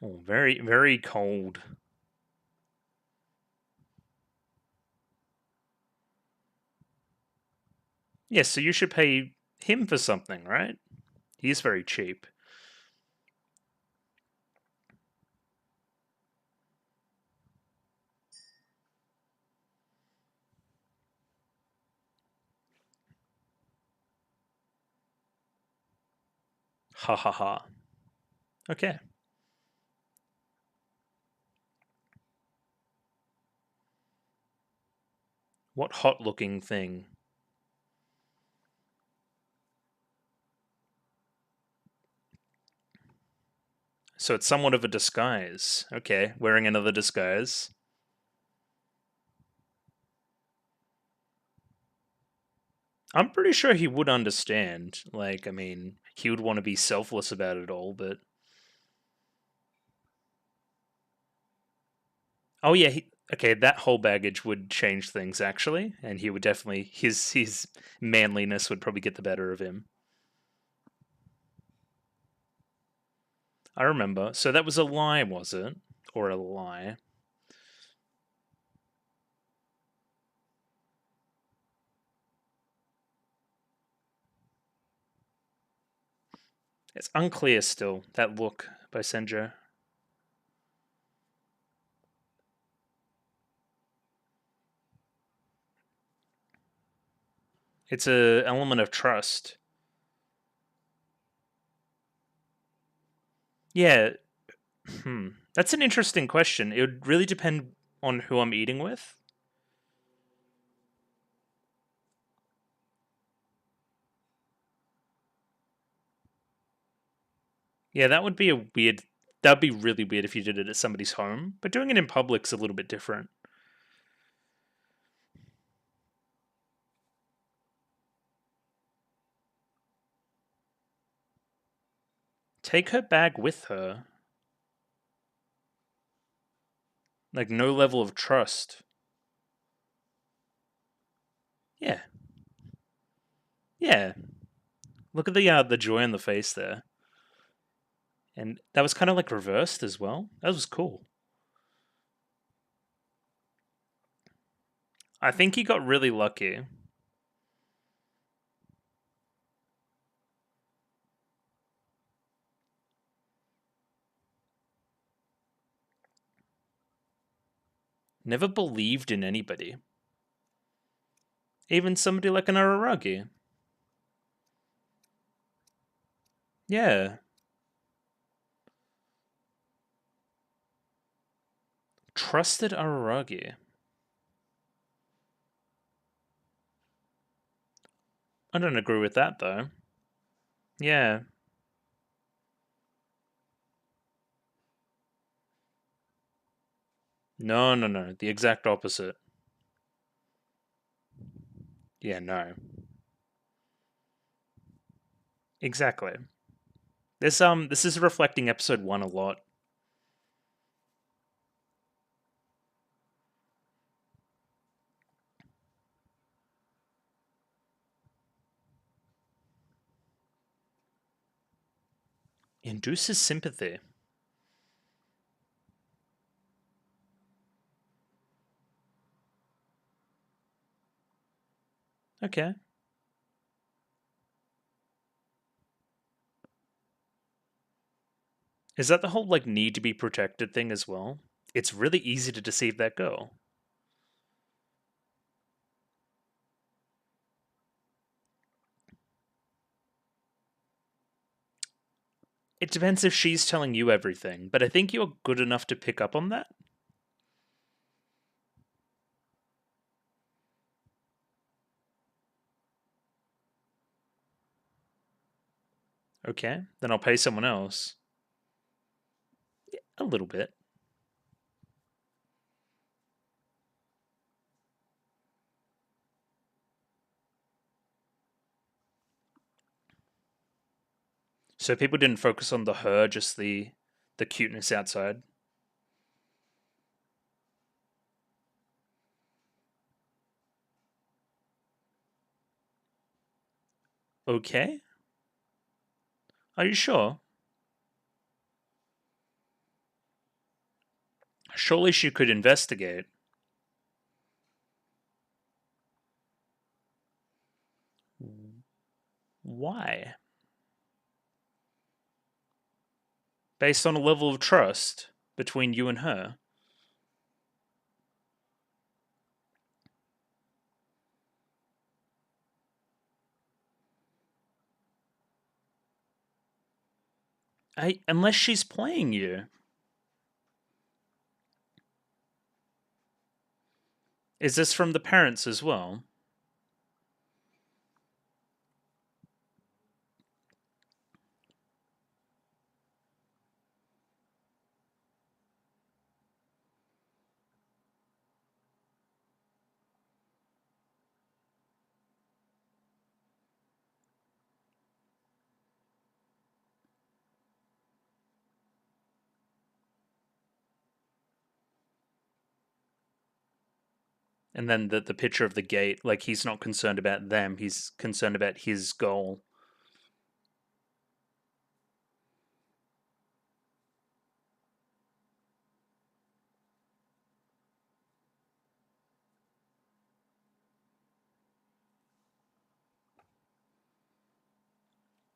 Oh, very, very cold. Yes, so you should pay him for something, right? He's very cheap. Ha ha ha. Okay. What hot looking thing? So it's somewhat of a disguise. Okay, wearing another disguise. I'm pretty sure he would understand. Like, I mean, he would want to be selfless about it all, but oh yeah, okay, that whole baggage would change things actually, and he would definitely his manliness would probably get the better of him. I remember. So that was a lie, was it? Or a lie? It's unclear still, that look by Senjo. It's a element of trust. Yeah. That's an interesting question. It would really depend on who I'm eating with. Yeah, that would be a weird. That'd be really weird if you did it at somebody's home. But doing it in public's a little bit different. Take her bag with her. Like no level of trust. Yeah, yeah. Look at the joy on the face there, and that was kind of like reversed as well. That was cool. I think he got really lucky. Never believed in anybody, even somebody like an Araragi. Yeah, trusted Araragi. I don't agree with that though. Yeah. No, no, no. The exact opposite. Yeah, no. Exactly. This is reflecting episode 1 a lot. Induces sympathy. Okay. Is that the whole like need to be protected thing as well? It's really easy to deceive that girl. It depends if she's telling you everything, but I think you're good enough to pick up on that. Okay, then I'll pay someone else. A little bit. So people didn't focus on her, just the cuteness outside. Okay. Are you sure? Surely she could investigate. Why? Based on a level of trust between you and her. Unless she's playing you. Is this from the parents as well? And then the picture of the gate, like he's not concerned about them, he's concerned about his goal.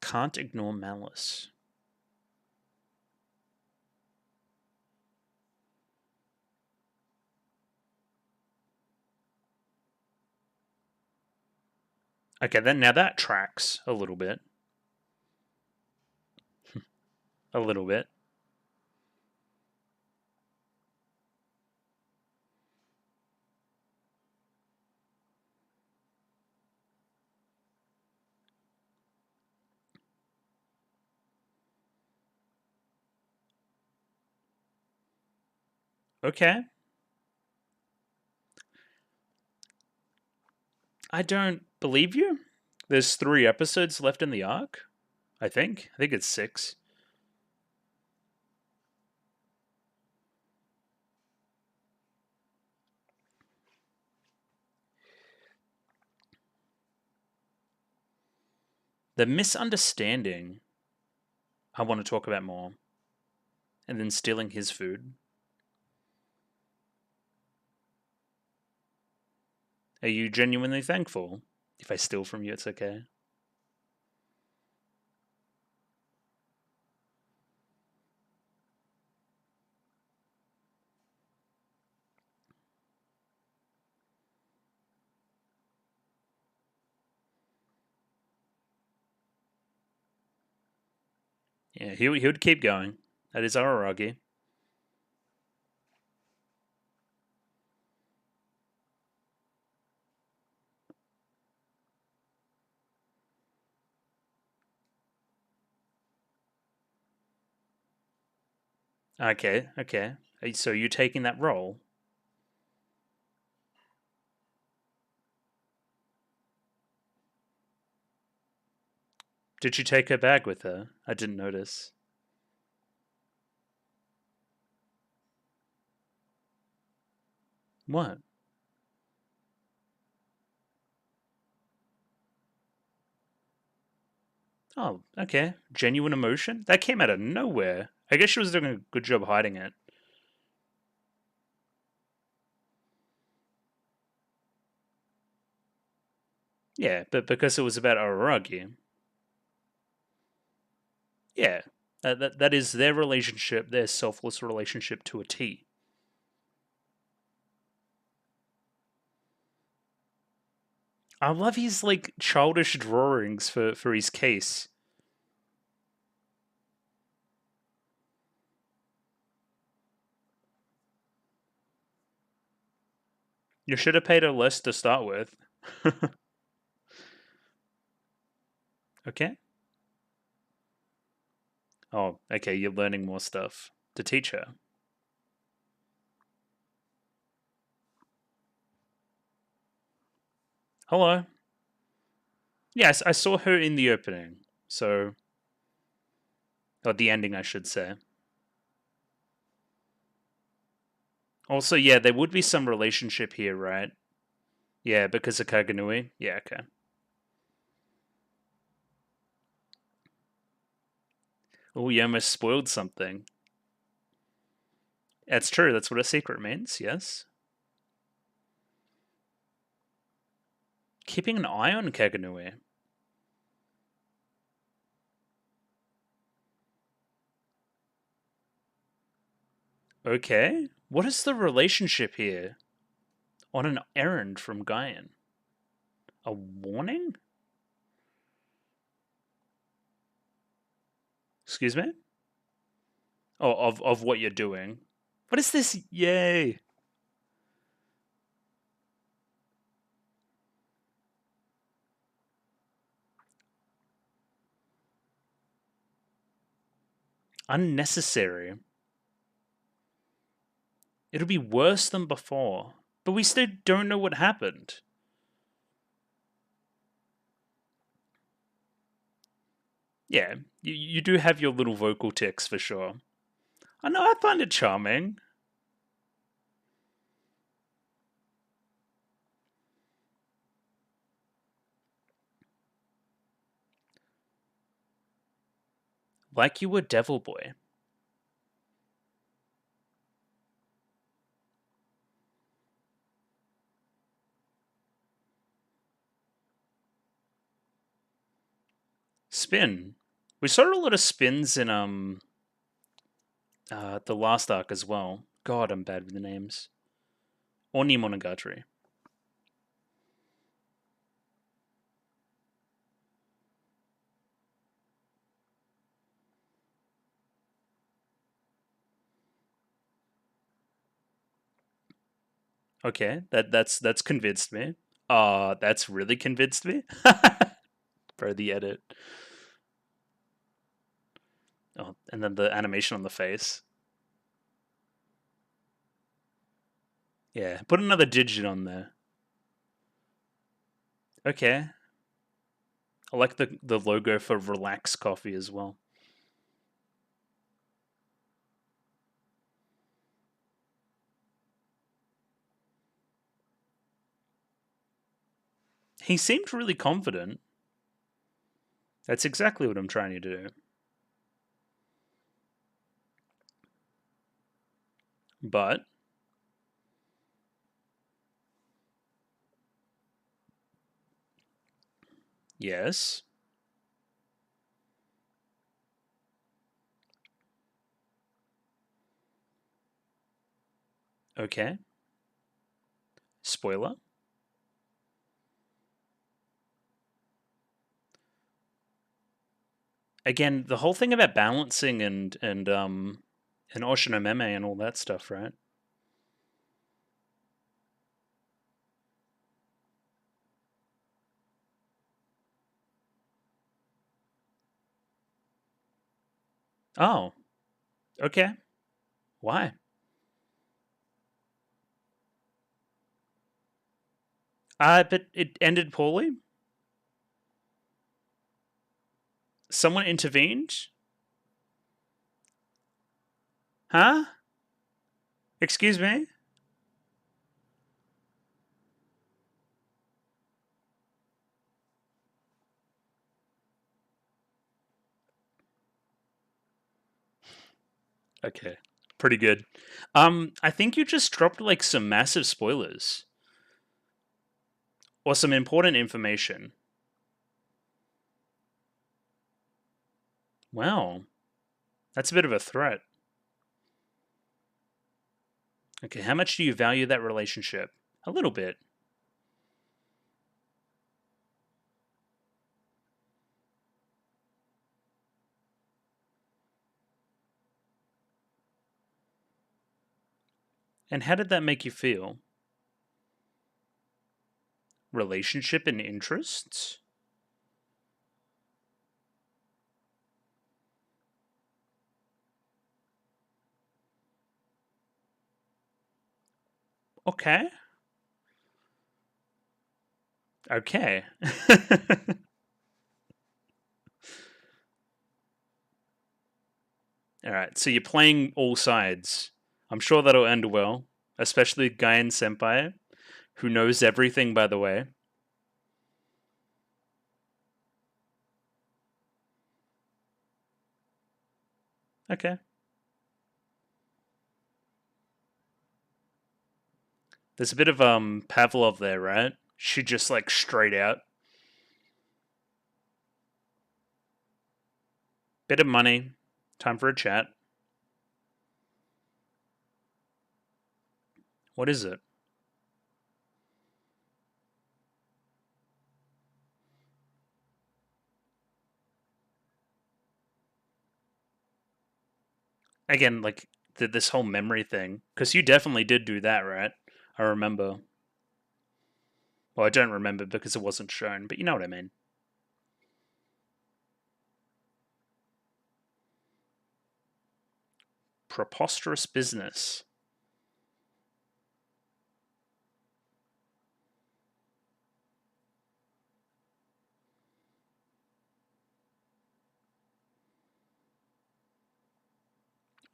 Can't ignore malice. Okay, then now that tracks a little bit. A little bit. Okay. I don't believe you. There's 3 episodes left in the arc, I think. I think it's 6. The misunderstanding, I want to talk about more. And then stealing his food. Are you genuinely thankful? If I steal from you, it's okay. Yeah, he would keep going. That is Araragi. Okay, okay. So you're taking that role? Did she take her bag with her? I didn't notice. What? Oh, okay. Genuine emotion? That came out of nowhere. I guess she was doing a good job hiding it. Yeah, but because it was about Araragi. Yeah. That is their relationship, their selfless relationship to a T. I love his like childish drawings for his case. You should have paid her less to start with. Okay. Oh, okay, you're learning more stuff to teach her. Hello. Yes, I saw her in the opening. So, or the ending, I should say. Also, yeah, there would be some relationship here, right? Yeah, because of Kaganui. Yeah, okay. Oh, you almost spoiled something. That's true. That's what a secret means. Yes. Keeping an eye on Kaganui. Okay. What is the relationship here? On an errand from Guyan. A warning? Excuse me? Oh, of what you're doing. What is this? Yay. Unnecessary. It'll be worse than before. But we still don't know what happened. Yeah, you do have your little vocal tics for sure. I know, I find it charming. Like you were Devil Boy. Spin. We saw a lot of spins in the last arc as well. God, I'm bad with the names. Oni Monogatari. Okay, that's convinced me. That's really convinced me. For the edit. Oh, and then the animation on the face. Yeah, put another digit on there. Okay. I like the logo for Relax Coffee as well. He seemed really confident. That's exactly what I'm trying to do. But yes. Okay. Spoiler. Again, the whole thing about balancing and Oshinomeme and all that stuff, right? Oh, okay. Why? But it ended poorly. Someone intervened? Huh? Excuse me? Okay. Pretty good. I think you just dropped like some massive spoilers. Or some important information. Wow. That's a bit of a threat. Okay, how much do you value that relationship? A little bit. And how did that make you feel? Relationship and interests? Okay. Okay. Alright, so you're playing all sides. I'm sure that'll end well. Especially Gaien Senpai, who knows everything, by the way. Okay. There's a bit of Pavlov there, right? She just like straight out. Bit of money. Time for a chat. What is it? Again, like this whole memory thing, because you definitely did do that, right? I remember. Well, I don't remember because it wasn't shown, but you know what I mean. Preposterous business.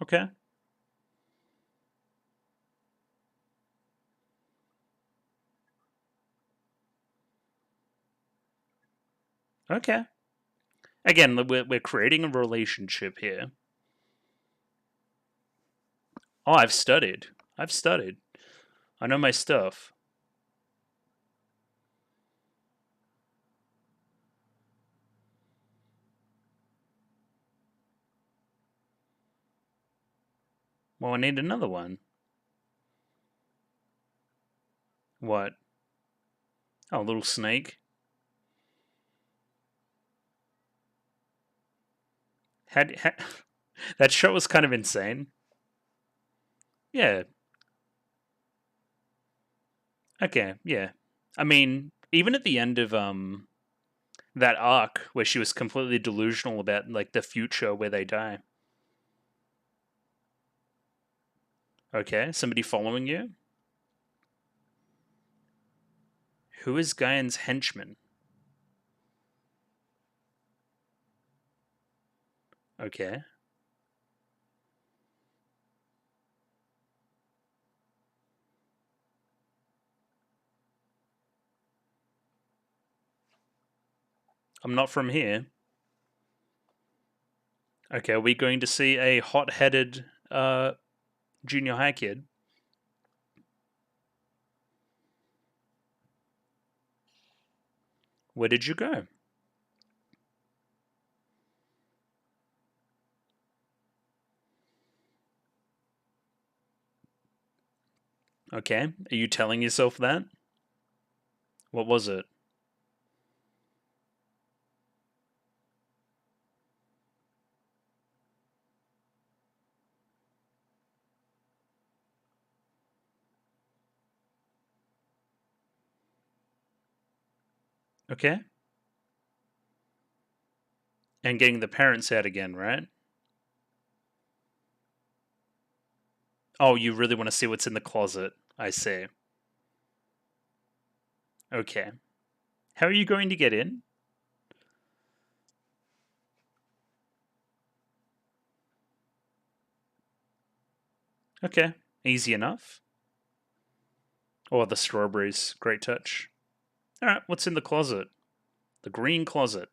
Okay. Okay. Again, we're creating a relationship here. Oh, I've studied. I've studied. I know my stuff. Well, I need another one. What? Oh, a little snake. Had that show was kind of insane. Yeah. Okay. Yeah. I mean, even at the end of that arc where she was completely delusional about like the future where they die. Okay, somebody following you. Who is Gaian's henchman? Okay. I'm not from here. Okay, are we going to see a hot-headed junior high kid? Where did you go? Okay, are you telling yourself that? What was it? Okay. And getting the parents out again, right? Oh, you really want to see what's in the closet. I see. Okay. How are you going to get in? Okay, easy enough. Oh, the strawberries, great touch. All right, what's in the closet? The green closet.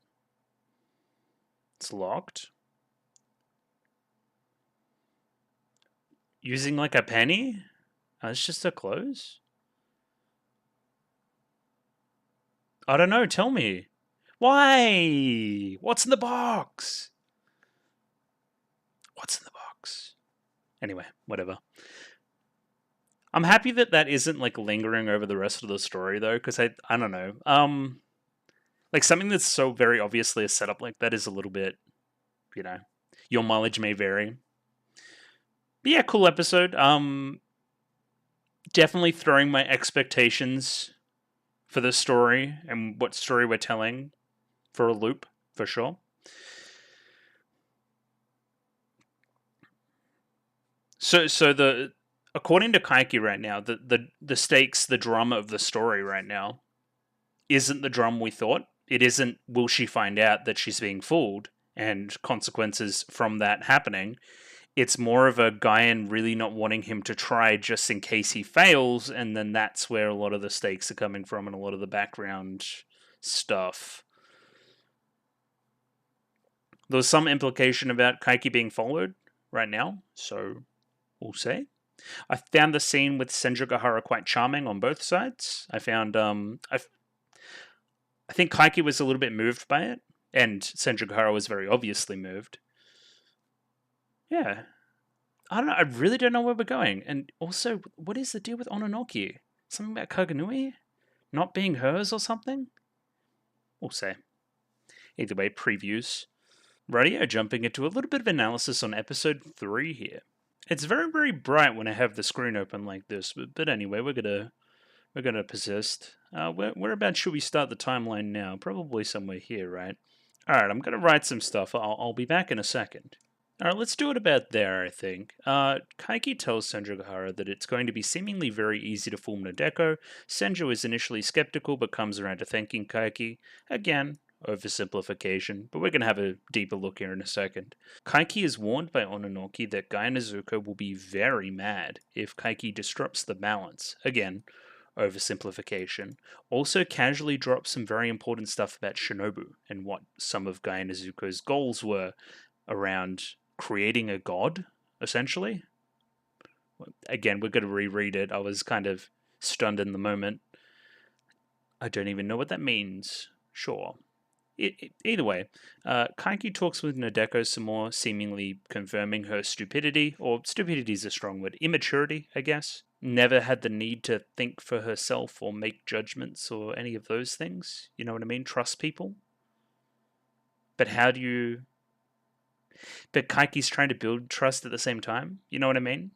It's locked. Using like a penny? It's just a close? I don't know, tell me. Why? What's in the box? What's in the box? Anyway, whatever. I'm happy that that isn't like lingering over the rest of the story though, because I don't know. Like something that's so very obviously a setup like that is a little bit, you know, your mileage may vary. But yeah, cool episode. Definitely throwing my expectations for the story and what story we're telling for a loop for sure. So the according to Kaiki right now, the stakes, the drama of the story right now isn't the drum we thought. It isn't will she find out that she's being fooled and consequences from that happening. It's more of a Guyan really not wanting him to try just in case he fails, and then that's where a lot of the stakes are coming from and a lot of the background stuff. There was some implication about Kaiki being followed right now, so we'll see. I found the scene with Senjugahara quite charming on both sides. I found I think Kaiki was a little bit moved by it, and Senjugahara was very obviously moved. Yeah. I don't know. I really don't know where we're going. And also, what is the deal with Ononoki? Something about Kaganui not being hers or something? We'll say. Either way, previews. Radio jumping into a little bit of analysis on episode 3 here. It's very, very bright when I have the screen open like this, but anyway, we're gonna persist. Whereabouts should we start the timeline now? Probably somewhere here, right? Alright, I'm gonna write some stuff. I'll be back in a second. Alright, let's do it about there, I think. Kaiki tells Senjugahara that it's going to be seemingly very easy to fool Nadeko. Senju is initially skeptical, but comes around to thanking Kaiki. Again, oversimplification, but we're going to have a deeper look here in a second. Kaiki is warned by Ononoki that Guy Nezuko will be very mad if Kaiki disrupts the balance. Again, oversimplification. Also casually drops some very important stuff about Shinobu and what some of Guy Nezuko's goals were around creating a god, essentially. Again, we're going to reread it. I was kind of stunned in the moment. I don't even know what that means. Sure. Either way, Kaiki talks with Nadeko some more, seemingly confirming her stupidity, or stupidity is a strong word, immaturity, I guess. Never had the need to think for herself or make judgments or any of those things. You know what I mean? Trust people. But how do you... But Kaiki's trying to build trust at the same time. You know what I mean?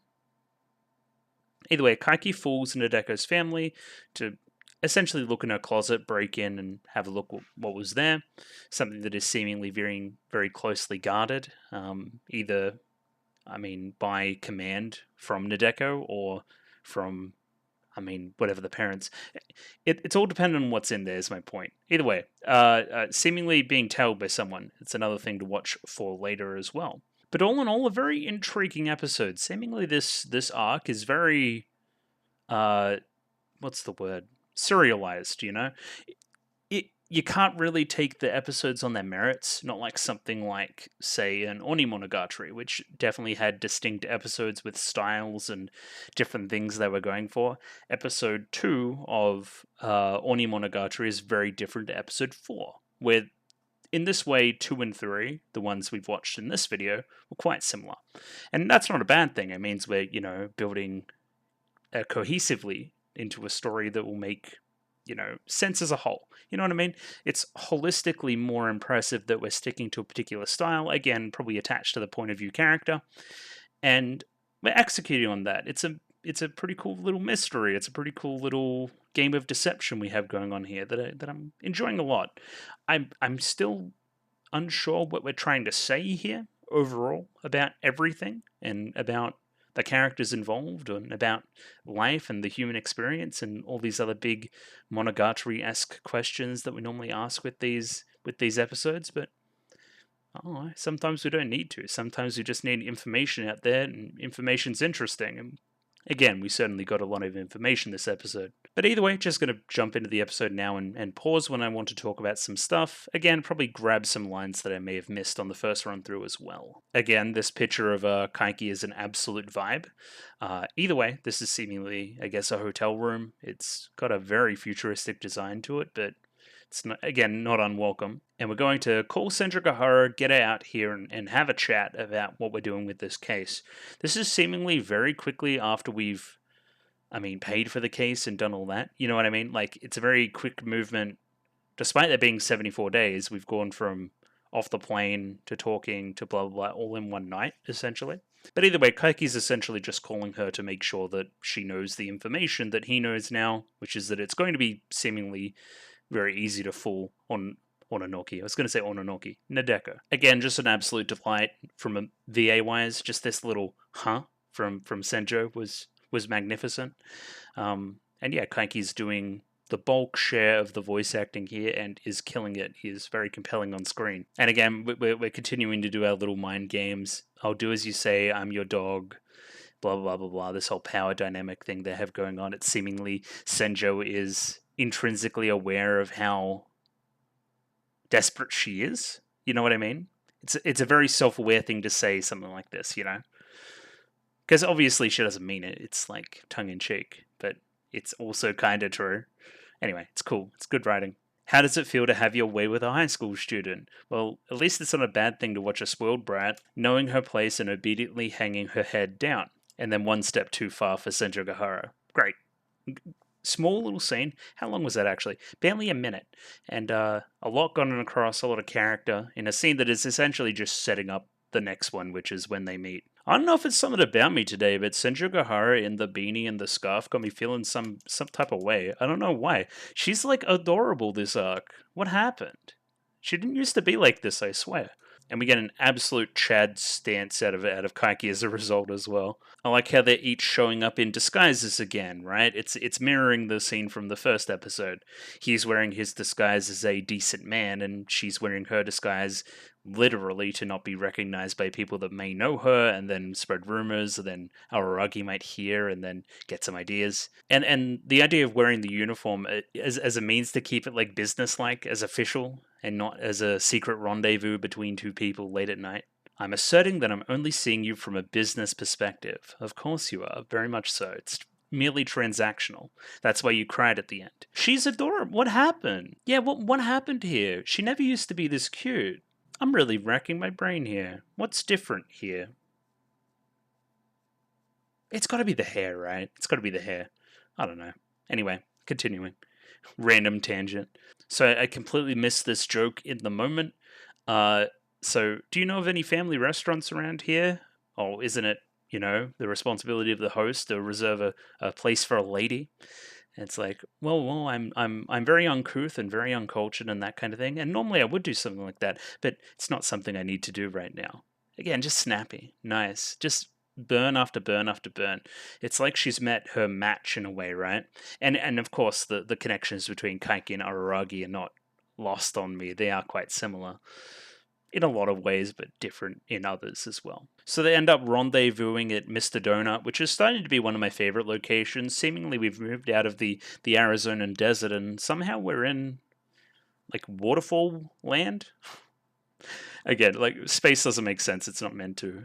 Either way, Kaiki fools Nadeko's family to essentially look in her closet, break in, and have a look what was there. Something that is seemingly very, very closely guarded, either, I mean, by command from Nadeko or from, I mean, whatever the parents. It's all dependent on what's in there, is my point. Either way, seemingly being told by someone. It's another thing to watch for later as well. But all in all, a very intriguing episode. Seemingly this arc is very, what's the word? Serialized, you know? You can't really take the episodes on their merits, not like something like, say, an Monogatari, which definitely had distinct episodes with styles and different things they were going for. Episode 2 of Monogatari is very different to episode 4, where in this way, 2 and 3, the ones we've watched in this video, were quite similar. And that's not a bad thing. It means we're, you know, building cohesively into a story that will make, you know, sense as a whole. You know what I mean? It's holistically more impressive that we're sticking to a particular style, again, probably attached to the point of view character, and we're executing on that. It's a pretty cool little mystery. It's a pretty cool little game of deception we have going on here that I'm enjoying a lot. I'm still unsure what we're trying to say here overall about everything and about the characters involved and about life and the human experience and all these other big Monogatari-esque questions that we normally ask with these episodes. But Oh, sometimes we don't need to. Sometimes we just need information out there, and information's interesting. And again, we certainly got a lot of information this episode. But either way, just going to jump into the episode now and pause when I want to talk about some stuff. Again, probably grab some lines that I may have missed on the first run through as well. Again, this picture of Kaiki is an absolute vibe. Either way, this is seemingly, I guess, a hotel room. It's got a very futuristic design to it, but it's not, again, not unwelcome. And we're going to call Symphogear, get out here, and have a chat about what we're doing with this case. This is seemingly very quickly after we've, paid for the case and done all that. You know what I mean? Like, it's a very quick movement. Despite there being 74 days, we've gone from off the plane to talking to blah, blah, blah, all in one night, essentially. But either way, Kaiki's essentially just calling her to make sure that she knows the information that he knows now, which is that it's going to be seemingly very easy to fool on Ononoki. I was going to say Ononoki. Nadeko. Again, just an absolute delight from a VA-wise. Just this little from Senjo was magnificent. And yeah, Kaiki's doing the bulk share of the voice acting here and is killing it. He is very compelling on screen. And again, we're continuing to do our little mind games. I'll do as you say, I'm your dog, blah, blah, blah, blah. This whole power dynamic thing they have going on. It's seemingly Senjo is intrinsically aware of how desperate she is. You know what I mean? It's a very self-aware thing to say something like this, you know? Because obviously she doesn't mean it. It's like tongue-in-cheek, but it's also kind of true. Anyway, it's cool. It's good writing. How does it feel to have your way with a high school student? Well, at least it's not a bad thing to watch a spoiled brat knowing her place and obediently hanging her head down. And then one step too far for Symphogear. Great. Small little scene. How long was that actually? Barely a minute. And a lot gone across, a lot of character in a scene that is essentially just setting up the next one, which is when they meet. I don't know if it's something about me today, but Symphogear in the beanie and the scarf got me feeling some type of way. I don't know why. She's like adorable this arc. What happened? She didn't used to be like this, I swear. And we get an absolute Chad stance out of Kaiki as a result as well. I like how they're each showing up in disguises again, right? It's mirroring the scene from the first episode. He's wearing his disguise as a decent man, and she's wearing her disguise literally to not be recognized by people that may know her, and then spread rumors, and then Araragi might hear and then get some ideas. And the idea of wearing the uniform as a means to keep it like business-like, as official, and not as a secret rendezvous between two people late at night. I'm asserting that I'm only seeing you from a business perspective. Of course you are, very much so. It's merely transactional. That's why you cried at the end. She's adorable. What happened? Yeah, what happened here? She never used to be this cute. I'm really racking my brain here. What's different here? It's got to be the hair, right? It's got to be the hair. I don't know. Anyway, continuing. Random tangent. So I completely missed this joke in the moment. So do you know of any family restaurants around here? Or isn't it, the responsibility of the host to reserve a place for a lady? And it's like, well, I'm very uncouth and very uncultured and that kind of thing. And normally I would do something like that, but it's not something I need to do right now. Again, just snappy, nice, just burn after burn after burn. It's like she's met her match in a way, right? And of course, the connections between Kaiki and Araragi are not lost on me. They are quite similar in a lot of ways, but different in others as well. So they end up rendezvousing at Mr. Donut, which is starting to be one of my favorite locations. Seemingly we've moved out of the Arizonan desert, and somehow we're in, like, waterfall land? Again, like, space doesn't make sense. It's not meant to.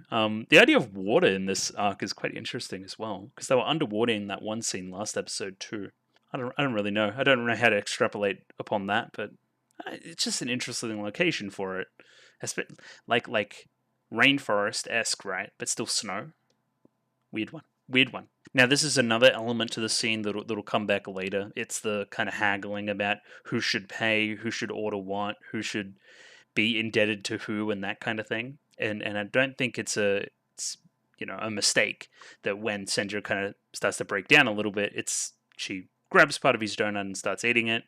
The idea of water in this arc is quite interesting as well, because they were underwater in that one scene last episode too. I don't really know. I don't know how to extrapolate upon that, but it's just an interesting location for it. Like rainforest-esque, right? But still snow. Weird one. Now, this is another element to the scene that'll come back later. It's the kind of haggling about who should pay, who should order what, who should be indebted to who, and that kind of thing. And I don't think it's a mistake that when Senjo kind of starts to break down a little bit, she grabs part of his donut and starts eating it.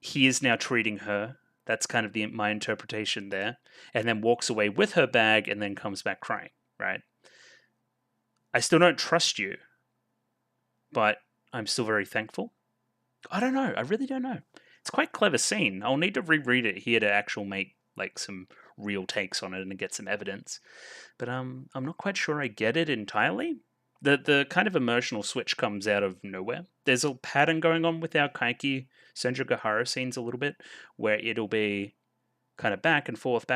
He is now treating her. That's kind of my interpretation there. And then walks away with her bag and then comes back crying, right? I still don't trust you, but I'm still very thankful. I don't know. I really don't know. It's quite a clever scene. I'll need to reread it here to make like some real takes on it and get some evidence. But I'm not quite sure I get it entirely. The kind of emotional switch comes out of nowhere. There's a pattern going on with our Kaiki Senjugahara scenes a little bit, where it'll be kind of back and forth,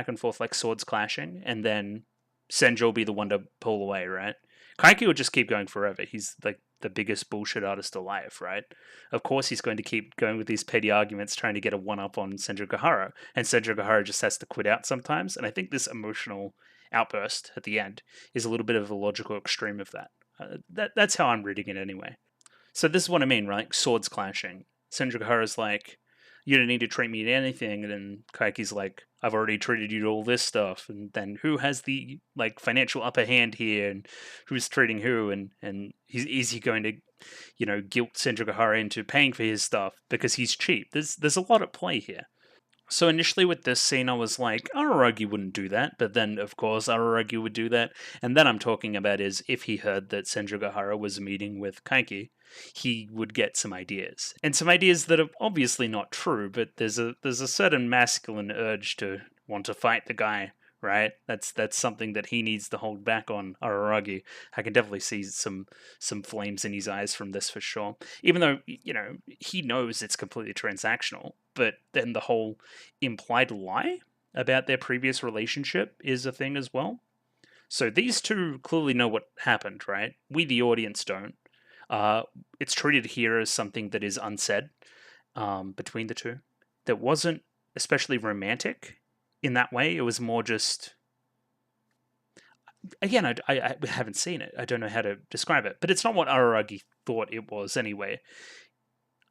like swords clashing, and then Senju will be the one to pull away, right? Kaiki will just keep going forever. He's like the biggest bullshit artist alive, right? Of course, he's going to keep going with these petty arguments, trying to get a one up on Senjugahara, and Senjugahara just has to quit out sometimes. And I think this emotional outburst at the end is a little bit of a logical extreme of that. That's how I'm reading it anyway. So this is what I mean, right? Swords clashing. Senjugahara's like, you don't need to treat me to anything, and then Kaiki's like, I've already treated you to all this stuff, and then who has the like financial upper hand here, and who's treating who, and is he going to, guilt Senjugahara into paying for his stuff because he's cheap? There's a lot at play here. So initially with this scene, I was like, Araragi wouldn't do that, but then of course Araragi would do that. And then I'm talking about is if he heard that Senjugahara was meeting with Kaiki, he would get some ideas, and some ideas that are obviously not true. But there's a certain masculine urge to want to fight the guy, right? That's something that he needs to hold back on Araragi. I can definitely see some flames in his eyes from this for sure. Even though he knows it's completely transactional, but then the whole implied lie about their previous relationship is a thing as well. So these two clearly know what happened, right? We, the audience, don't. It's treated here as something that is unsaid between the two. That wasn't especially romantic in that way. It was more just. Again, I haven't seen it. I don't know how to describe it. But it's not what Araragi thought it was anyway.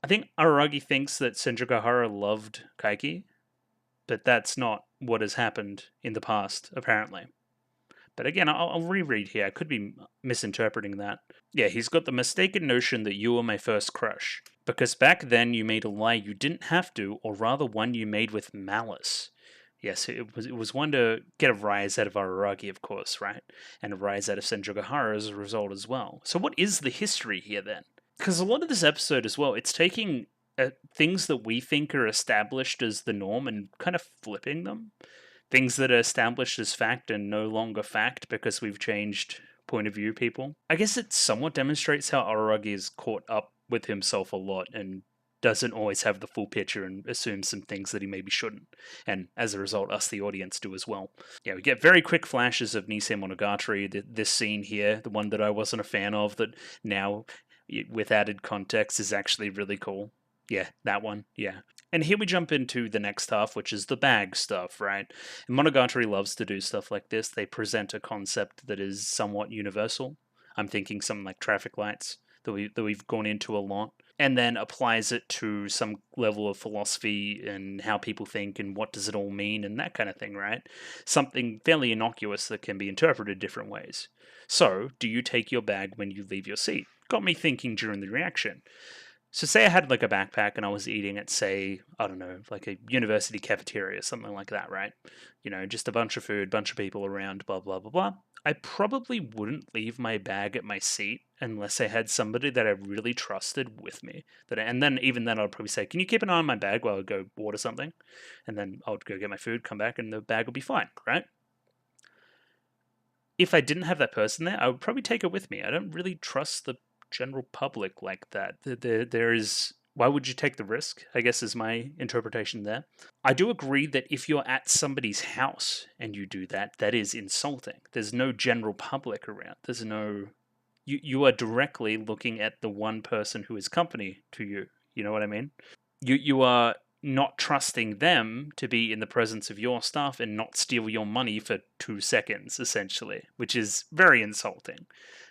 I think Araragi thinks that Senjugahara loved Kaiki, but that's not what has happened in the past, apparently. But again, I'll reread here. I could be misinterpreting that. Yeah, he's got the mistaken notion that you were my first crush. Because back then you made a lie you didn't have to, or rather one you made with malice. Yes, it was one to get a rise out of Araragi, of course, right? And a rise out of Senjugahara as a result as well. So what is the history here then? Because a lot of this episode as well, it's taking things that we think are established as the norm and kind of flipping them. Things that are established as fact and no longer fact because we've changed point of view people. I guess it somewhat demonstrates how Araragi is caught up with himself a lot and doesn't always have the full picture and assumes some things that he maybe shouldn't. And as a result, us, the audience, do as well. Yeah, we get very quick flashes of Nisei Monogatari. This scene here, the one that I wasn't a fan of, that now, with added context, is actually really cool. Yeah, that one. Yeah. And here we jump into the next half, which is the bag stuff, right? And Monogatari loves to do stuff like this. They present a concept that is somewhat universal. I'm thinking something like traffic lights that we've gone into a lot, and then applies it to some level of philosophy and how people think and what does it all mean and that kind of thing, right? Something fairly innocuous that can be interpreted different ways. So, do you take your bag when you leave your seat? Got me thinking during the reaction. So say I had like a backpack and I was eating at, say, I don't know, like a university cafeteria, something like that, right? Just a bunch of food, bunch of people around, blah, blah, blah, blah. I probably wouldn't leave my bag at my seat unless I had somebody that I really trusted with me. And then even then I'd probably say, can you keep an eye on my bag while I go order something? And then I would go get my food, come back, and the bag would be fine, right? If I didn't have that person there, I would probably take it with me. I don't really trust the general public like that. There is. Why would you take the risk? I guess is my interpretation there. I do agree that if you're at somebody's house and you do that, that is insulting. There's no general public around. There's no. You are directly looking at the one person who is company to you. You know what I mean? You are not trusting them to be in the presence of your stuff and not steal your money for 2 seconds, essentially, which is very insulting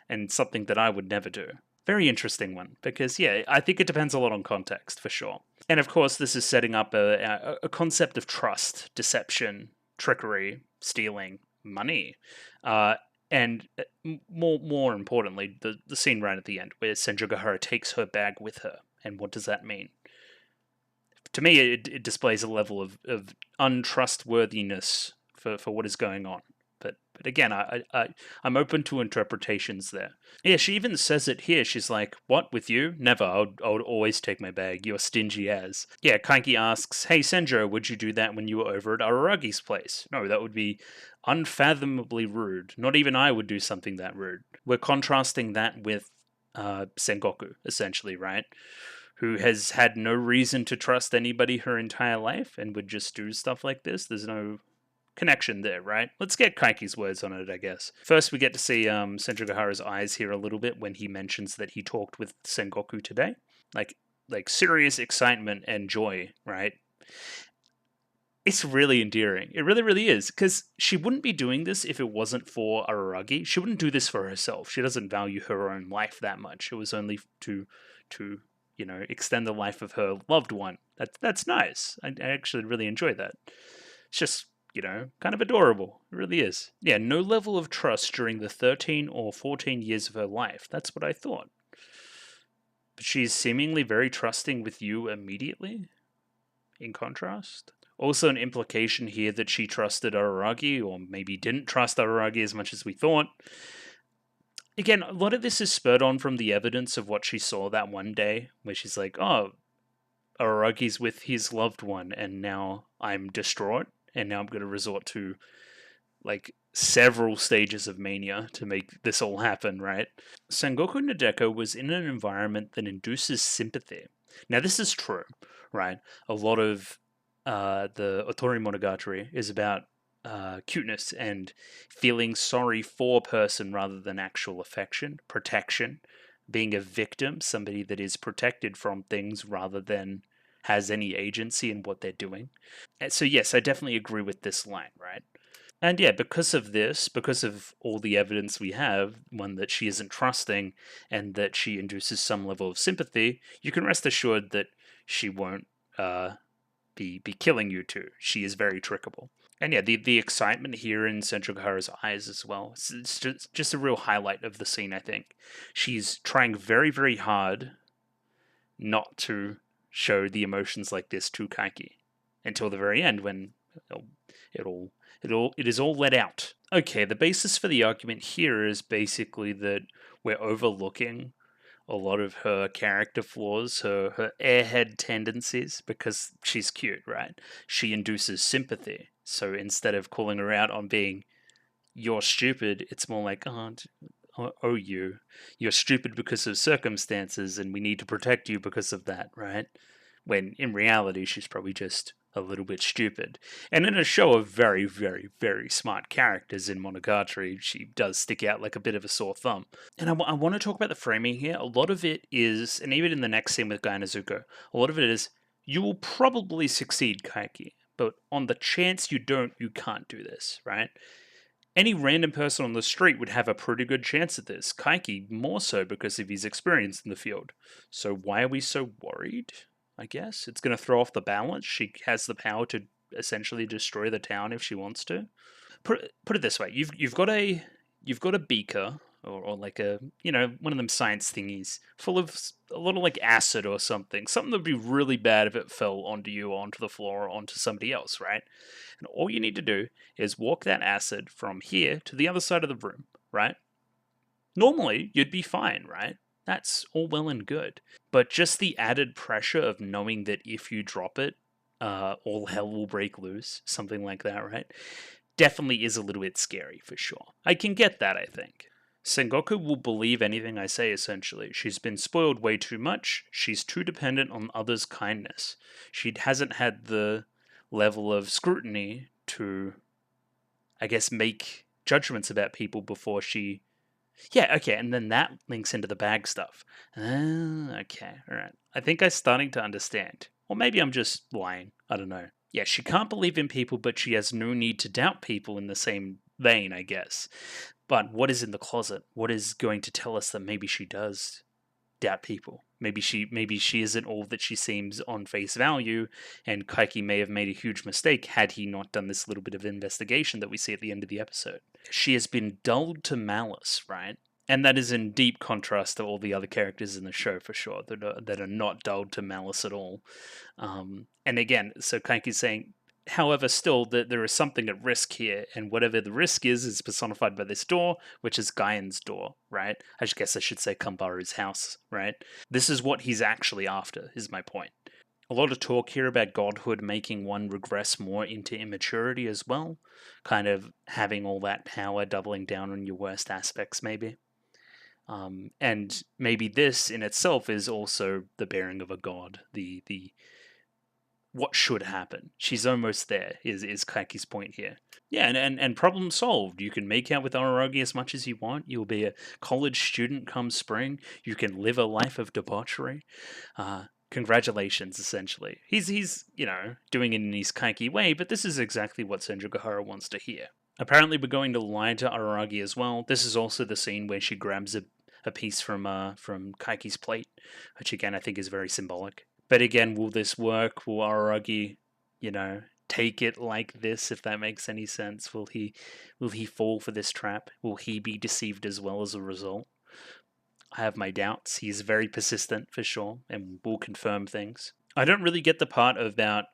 and something that I would never do. Very interesting one, because, yeah, I think it depends a lot on context, for sure. And, of course, this is setting up a concept of trust, deception, trickery, stealing, money. And more importantly, the scene right at the end, where Senjugahara takes her bag with her. And what does that mean? To me, it displays a level of untrustworthiness for what is going on. But But again, I'm open to interpretations there. Yeah, she even says it here. She's like, "What with you? Never. I would always take my bag. You're stingy as." Yeah, Kaiki asks, "Hey Senjo, would you do that when you were over at Araragi's place?" No, that would be unfathomably rude. Not even I would do something that rude. We're contrasting that with Sengoku, essentially, right? Who has had no reason to trust anybody her entire life and would just do stuff like this. There's no connection there, right? Let's get Kaiki's words on it, I guess. First, we get to see Senjugahara's eyes here a little bit when he mentions that he talked with Sengoku today. Like serious excitement and joy, right? It's really endearing. It really, really is. Because she wouldn't be doing this if it wasn't for Araragi. She wouldn't do this for herself. She doesn't value her own life that much. It was only to extend the life of her loved one. That's nice. I actually really enjoy that. It's just, kind of adorable. It really is. Yeah, no level of trust during the 13 or 14 years of her life. That's what I thought. But she's seemingly very trusting with you immediately, in contrast. Also, an implication here that she trusted Araragi, or maybe didn't trust Araragi as much as we thought. Again, a lot of this is spurred on from the evidence of what she saw that one day, where she's like, oh, Araragi's with his loved one, and now I'm distraught, and now I'm going to resort to, like, several stages of mania to make this all happen, right? Sengoku Nadeko was in an environment that induces sympathy. Now, this is true, right? A lot of the Otori Monogatari is about cuteness and feeling sorry for a person rather than actual affection, protection, being a victim, somebody that is protected from things rather than has any agency in what they're doing. And so, yes, I definitely agree with this line, right? And yeah, because of this, because of all the evidence we have, one that she isn't trusting and that she induces some level of sympathy, you can rest assured that she won't be killing you two. She is very trickable. And yeah, the excitement here in Senjugahara's eyes as well. It's just a real highlight of the scene, I think. She's trying very, very hard not to show the emotions like this to Kaiki until the very end when it is all let out. Okay, the basis for the argument here is basically that we're overlooking a lot of her character flaws, her airhead tendencies, because she's cute, right? She induces sympathy. So instead of calling her out on being, you're stupid, it's more like, oh, you're stupid because of circumstances and we need to protect you because of that, right? When in reality, she's probably just a little bit stupid. And in a show of very, very, very smart characters in Monogatari, she does stick out like a bit of a sore thumb. And I want to talk about the framing here. A lot of it is, and even in the next scene with Guy Nezuko, a lot of it is, you will probably succeed, Kaiki, but on the chance you don't, you can't do this, right? Any random person on the street would have a pretty good chance at this. Kaiki more so because of his experience in the field. So why are we so worried? I guess it's going to throw off the balance. She has the power to essentially destroy the town if she wants to. Put it this way: you've got a beaker or like a one of them science thingies full of a little like acid or something. Something that would be really bad if it fell onto you, or onto the floor, or onto somebody else, right? And all you need to do is walk that acid from here to the other side of the room, right? Normally, you'd be fine, right? That's all well and good. But just the added pressure of knowing that if you drop it, all hell will break loose, something like that, right? Definitely is a little bit scary for sure. I can get that, I think. Sengoku will believe anything I say, essentially. She's been spoiled way too much. She's too dependent on others' kindness. She hasn't had the level of scrutiny to, I guess, make judgments about people before she. Yeah, okay, and then that links into the bag stuff. Okay, alright. I think I'm starting to understand. Or maybe I'm just lying. I don't know. Yeah, she can't believe in people, but she has no need to doubt people in the same vein, I guess. But what is in the closet? What is going to tell us that maybe she does doubt people? Maybe she isn't all that she seems on face value, and Kaiki may have made a huge mistake had he not done this little bit of investigation that we see at the end of the episode. She has been dulled to malice, right? And that is in deep contrast to all the other characters in the show, for sure, that are not dulled to malice at all. And again, so Kaiki's saying, However, still, there is something at risk here, and whatever the risk is personified by this door, which is Gaian's door, right? I guess I should say Kambaru's house, right? This is what he's actually after, is my point. A lot of talk here about godhood making one regress more into immaturity as well, kind of having all that power doubling down on your worst aspects, maybe. And maybe this in itself is also the bearing of a god, the what should happen. She's almost there, is Kaiki's point here. Yeah, and problem solved. You can make out with Araragi as much as you want. You'll be a college student come spring. You can live a life of debauchery. Congratulations, essentially. He's doing it in his Kaiki way, but this is exactly what Senjugahara wants to hear. Apparently, we're going to lie to Araragi as well. This is also the scene where she grabs a piece from Kaiki's plate, which again I think is very symbolic. But again, will this work? Will Araragi, take it like this? If that makes any sense, will he fall for this trap? Will he be deceived as well as a result? I have my doubts. He's very persistent for sure, and will confirm things. I don't really get the part about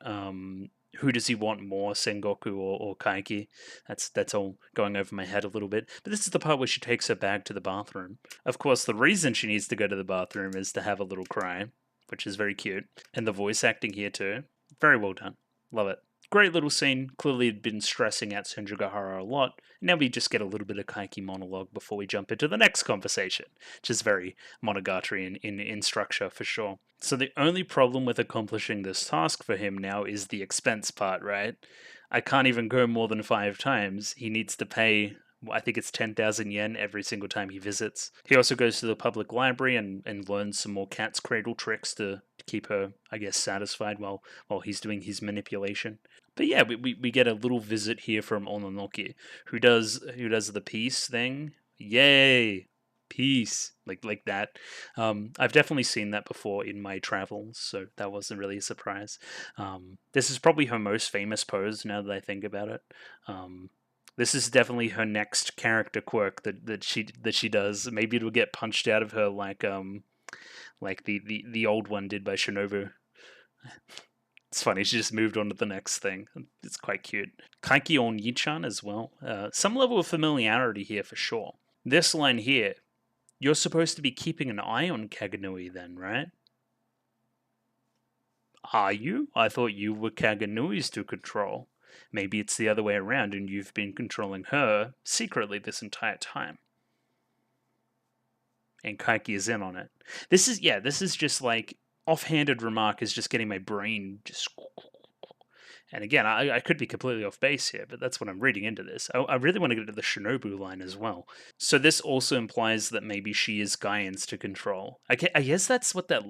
who does he want more, Sengoku or Kaiki. That's all going over my head a little bit. But this is the part where she takes her bag to the bathroom. Of course, the reason she needs to go to the bathroom is to have a little cry, which is very cute. And the voice acting here too, very well done. Love it. Great little scene. Clearly had been stressing out Senjugahara a lot. Now we just get a little bit of Kaiki monologue before we jump into the next conversation, which is very Monogatari in structure for sure. So the only problem with accomplishing this task for him now is the expense part, right? I can't even go more than 5 times. He needs to pay, I think it's 10,000 yen every single time he visits. He also goes to the public library and learns some more cat's cradle tricks to keep her, I guess, satisfied while he's doing his manipulation. But yeah, we get a little visit here from Ononoki, who does the peace thing. Yay! Peace, like that. I've definitely seen that before in my travels, so that wasn't really a surprise. This is probably her most famous pose now that I think about it. This is definitely her next character quirk that she does. Maybe it'll get punched out of her like the old one did by Shinobu. It's funny, she just moved on to the next thing. It's quite cute. Kaiki Oni-chan as well. Some level of familiarity here for sure. This line here, you're supposed to be keeping an eye on Kaganui then, right? Are you? I thought you were Kaganui's to control. Maybe it's the other way around and you've been controlling her secretly this entire time. And Kaiki is in on it. This is just like offhanded remark is just getting my brain just. And again, I could be completely off base here, but that's what I'm reading into this. I really want to get to the Shinobu line as well. So this also implies that maybe she is Gaian's to control. I guess that's what that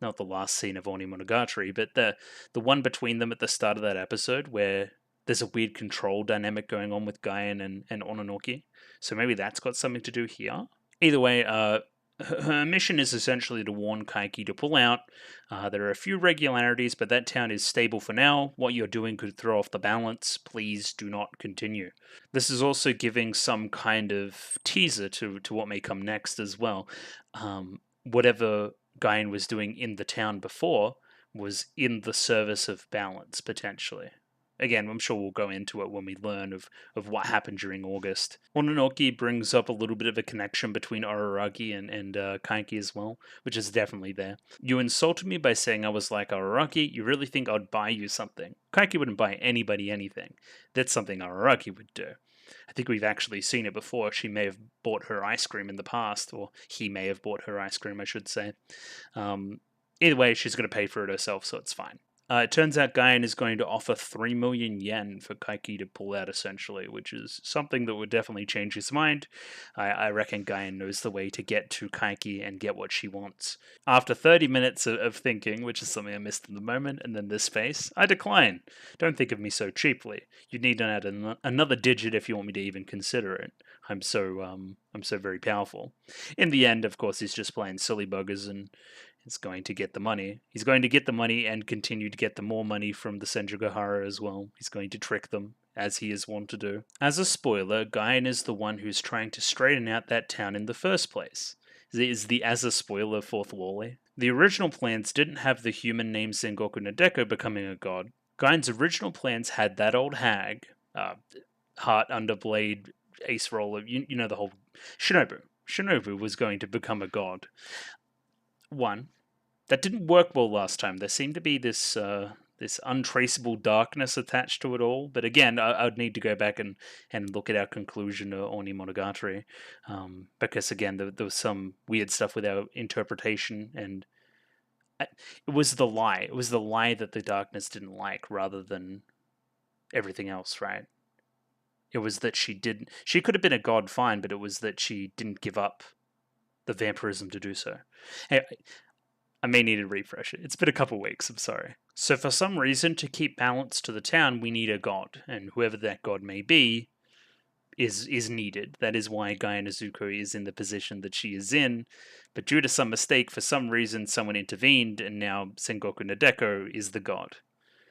not the last scene of Oni Monogatari, but the one between them at the start of that episode where there's a weird control dynamic going on with Gaian and Ononoki. So maybe that's got something to do here. Either way, her mission is essentially to warn Kaiki to pull out. There are a few regularities, but that town is stable for now. What you're doing could throw off the balance. Please do not continue. This is also giving some kind of teaser to what may come next as well. Whatever Gaian was doing in the town before was in the service of balance, potentially. Again, I'm sure we'll go into it when we learn of what happened during August. Ononoki brings up a little bit of a connection between Araragi and Kaiki as well, which is definitely there. You insulted me by saying I was like Araragi. You really think I'd buy you something? Kaiki wouldn't buy anybody anything. That's something Araragi would do. I think we've actually seen it before. She may have bought her ice cream in the past, or he may have bought her ice cream, I should say. Either way, she's going to pay for it herself, so it's fine. It turns out Gaian is going to offer 3 million yen for Kaiki to pull out, essentially, which is something that would definitely change his mind. I reckon Gaian knows the way to get to Kaiki and get what she wants. After 30 minutes of thinking, which is something I missed in the moment, and then this face, I decline. Don't think of me so cheaply. You'd need to add another digit if you want me to even consider it. I'm so very powerful. In the end, of course, he's just playing silly buggers and is going to get the money. He's going to get the money and continue to get the more money from the Senjugahara as well. He's going to trick them, as he is wont to do. As a spoiler, Gaian is the one who's trying to straighten out that town in the first place. Is the as a spoiler fourth Wally? The original plans didn't have the human named Sengoku Nadeko becoming a god. Gain's original plans had that old hag, heart under blade, ace roller, you know the whole Shinobu. Shinobu was going to become a god. One, that didn't work well last time. There seemed to be this this untraceable darkness attached to it all. But again, I'd need to go back and look at our conclusion on Monogatari, because again, there was some weird stuff with our interpretation, and it was the lie. It was the lie that the darkness didn't like, rather than everything else, right? It was that she didn't. She could have been a god, fine, but it was that she didn't give up the vampirism to do so. I may need to refresh it. It's been a couple weeks, I'm sorry. So for some reason, to keep balance to the town, we need a god, and whoever that god may be is needed. That is why Gaia Nezuko is in the position that she is in. But due to some mistake, for some reason, someone intervened, and now Sengoku Nadeko is the god.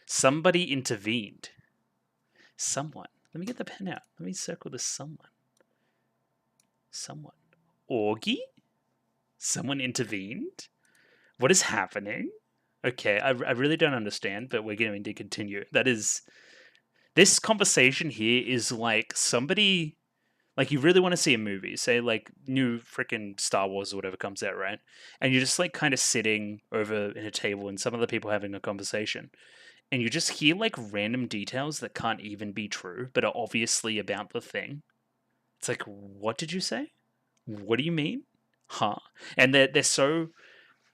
Somebody intervened. Someone. Let me get the pen out. Let me circle this someone. Someone. Augie? Someone intervened? What is happening? Okay, I really don't understand, but we're going to continue. That is, this conversation here is like somebody, like you really want to see a movie, say like new freaking Star Wars or whatever comes out, right? And you're just like kind of sitting over in a table and some other people having a conversation. And you just hear like random details that can't even be true, but are obviously about the thing. It's like, what did you say? What do you mean? Huh? And they're so,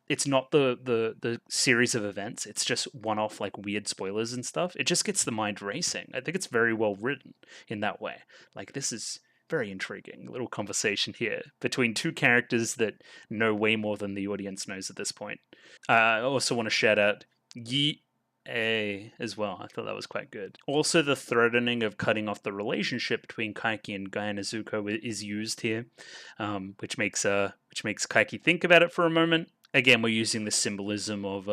it's not the series of events. It's just one-off like weird spoilers and stuff. It just gets the mind racing. I think it's very well written in that way. Like, this is very intriguing little conversation here between two characters that know way more than the audience knows at this point. I also want to shout out Yi A as well. I thought that was quite good. Also, the threatening of cutting off the relationship between Kaiki and Gaia Nezuko is used here, which makes Kaiki think about it for a moment. Again, we're using the symbolism of,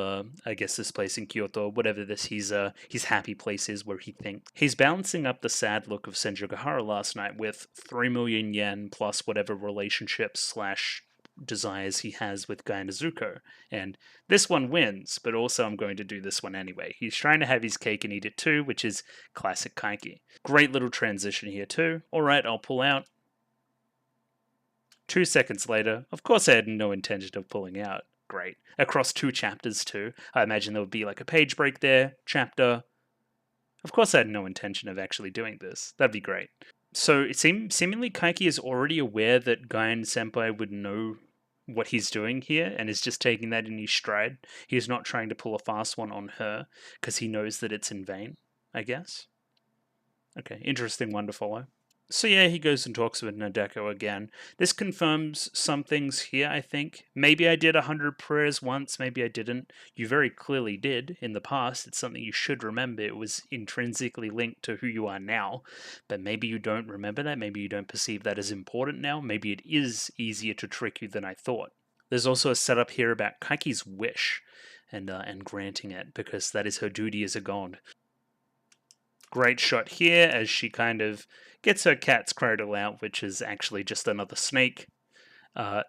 I guess, this place in Kyoto, whatever this his happy place is, where he thinks he's balancing up the sad look of Senjogahara last night with 3 million yen plus whatever relationships / desires he has with Gaia Nezuko, and this one wins. But also, I'm going to do this one anyway. He's trying to have his cake and eat it too, which is classic Kaiki. Great little transition here too. All right, I'll pull out. 2 seconds later, of course I had no intention of pulling out. Great. Across 2 chapters too. I imagine there would be like a page break there, chapter. Of course I had no intention of actually doing this. That'd be great. So it seemingly Kaiki is already aware that Gaien Senpai would know what he's doing here and is just taking that in his stride. He's not trying to pull a fast one on her because he knows that it's in vain, I guess. Okay, interesting one to follow. So yeah, he goes and talks with Nadeko again. This confirms some things here, I think. Maybe I did 100 prayers once, maybe I didn't. You very clearly did in the past. It's something you should remember. It was intrinsically linked to who you are now. But maybe you don't remember that. Maybe you don't perceive that as important now. Maybe it is easier to trick you than I thought. There's also a setup here about Kaiki's wish and granting it, because that is her duty as a god. Great shot here as she kind of gets her cat's cradle out, which is actually just another snake.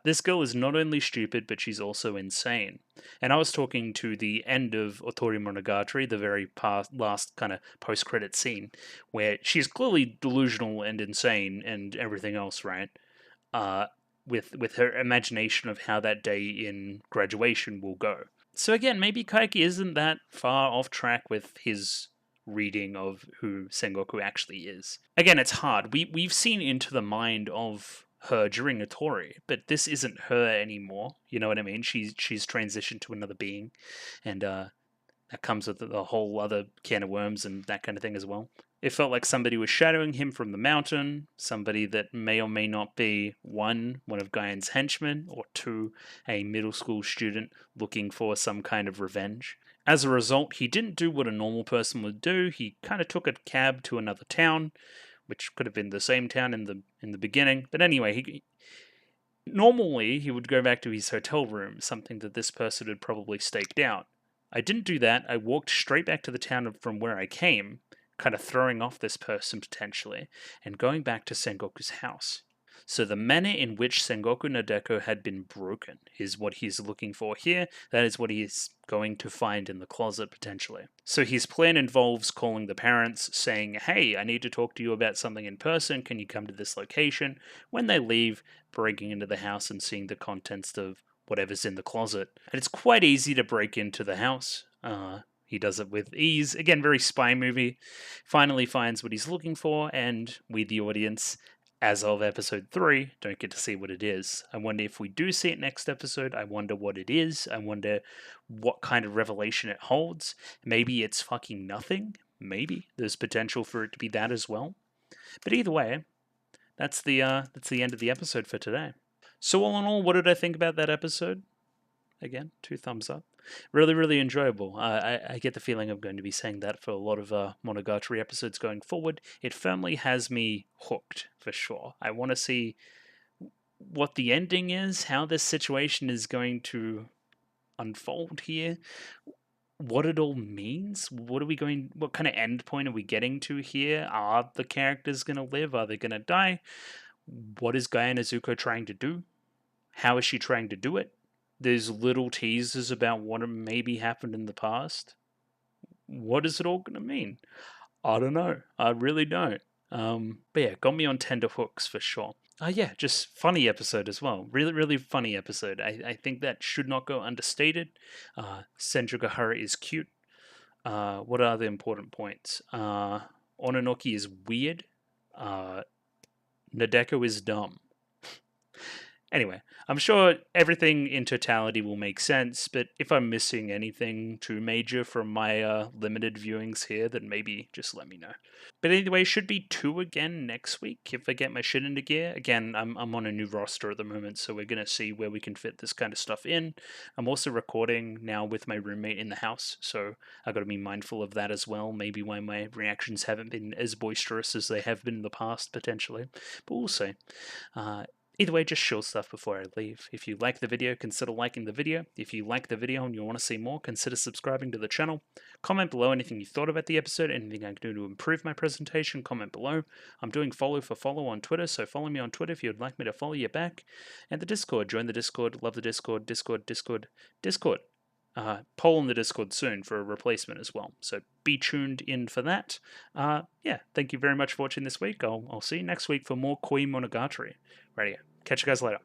This girl is not only stupid, but she's also insane. And I was talking to the end of Otori Monogatari, the very last kind of post-credit scene, where she's clearly delusional and insane and everything else, right? With her imagination of how that day in graduation will go. So again, maybe Kaiki isn't that far off track with his reading of who Sengoku actually is. Again, it's hard. We've seen into the mind of her during Otori, but this isn't her anymore. You know what I mean? She's transitioned to another being, and that comes with a whole other can of worms and that kind of thing as well. It felt like somebody was shadowing him from the mountain, somebody that may or may not be one of Gaien's henchmen, or 2, a middle school student looking for some kind of revenge. As a result, he didn't do what a normal person would do. He kind of took a cab to another town, which could have been the same town in the beginning. But anyway, normally he would go back to his hotel room, something that this person had probably staked out. I didn't do that. I walked straight back to the town from where I came, kind of throwing off this person potentially, and going back to Sengoku's house. So the manner in which Sengoku Nadeko had been broken is what he's looking for here. That is what he is going to find in the closet, potentially. So his plan involves calling the parents, saying, hey, I need to talk to you about something in person. Can you come to this location? When they leave, breaking into the house and seeing the contents of whatever's in the closet. And it's quite easy to break into the house. He does it with ease. Again, very spy movie. Finally finds what he's looking for, and we, the audience, as of episode 3, don't get to see what it is. I wonder if we do see it next episode. I wonder what it is. I wonder what kind of revelation it holds. Maybe it's fucking nothing. Maybe there's potential for it to be that as well. But either way, that's the end of the episode for today. So all in all, what did I think about that episode? Again, 2 thumbs up. Really, really enjoyable. I get the feeling I'm going to be saying that for a lot of Monogatari episodes going forward. It firmly has me hooked, for sure. I want to see what the ending is, how this situation is going to unfold here, what it all means. What kind of end point are we getting to here? Are the characters going to live? Are they going to die? What is Gaia Nezuko trying to do? How is she trying to do it? There's little teasers about what maybe happened in the past. What is it all going to mean? I don't know. I really don't. But yeah, got me on tender hooks for sure. Yeah, just funny episode as well. Really, really funny episode. I think that should not go understated. Senjugahara is cute. What are the important points? Ononoki is weird. Nadeko is dumb. Anyway, I'm sure everything in totality will make sense, but if I'm missing anything too major from my limited viewings here, then maybe just let me know. But anyway, should be 2 again next week if I get my shit into gear. Again, I'm on a new roster at the moment, so we're going to see where we can fit this kind of stuff in. I'm also recording now with my roommate in the house, so I've got to be mindful of that as well. Maybe why my reactions haven't been as boisterous as they have been in the past, potentially. But we'll see. Either way, just show stuff before I leave. If you like the video, consider liking the video. If you like the video and you want to see more, consider subscribing to the channel. Comment below anything you thought about the episode, anything I can do to improve my presentation, comment below. I'm doing follow for follow on Twitter, so follow me on Twitter if you'd like me to follow you back. And the Discord, join the Discord, love the Discord. Poll in the Discord soon for a replacement as well, so be tuned in for that. Yeah, thank you very much for watching this week. I'll see you next week for more Koimonogatari. Radio. Catch you guys later.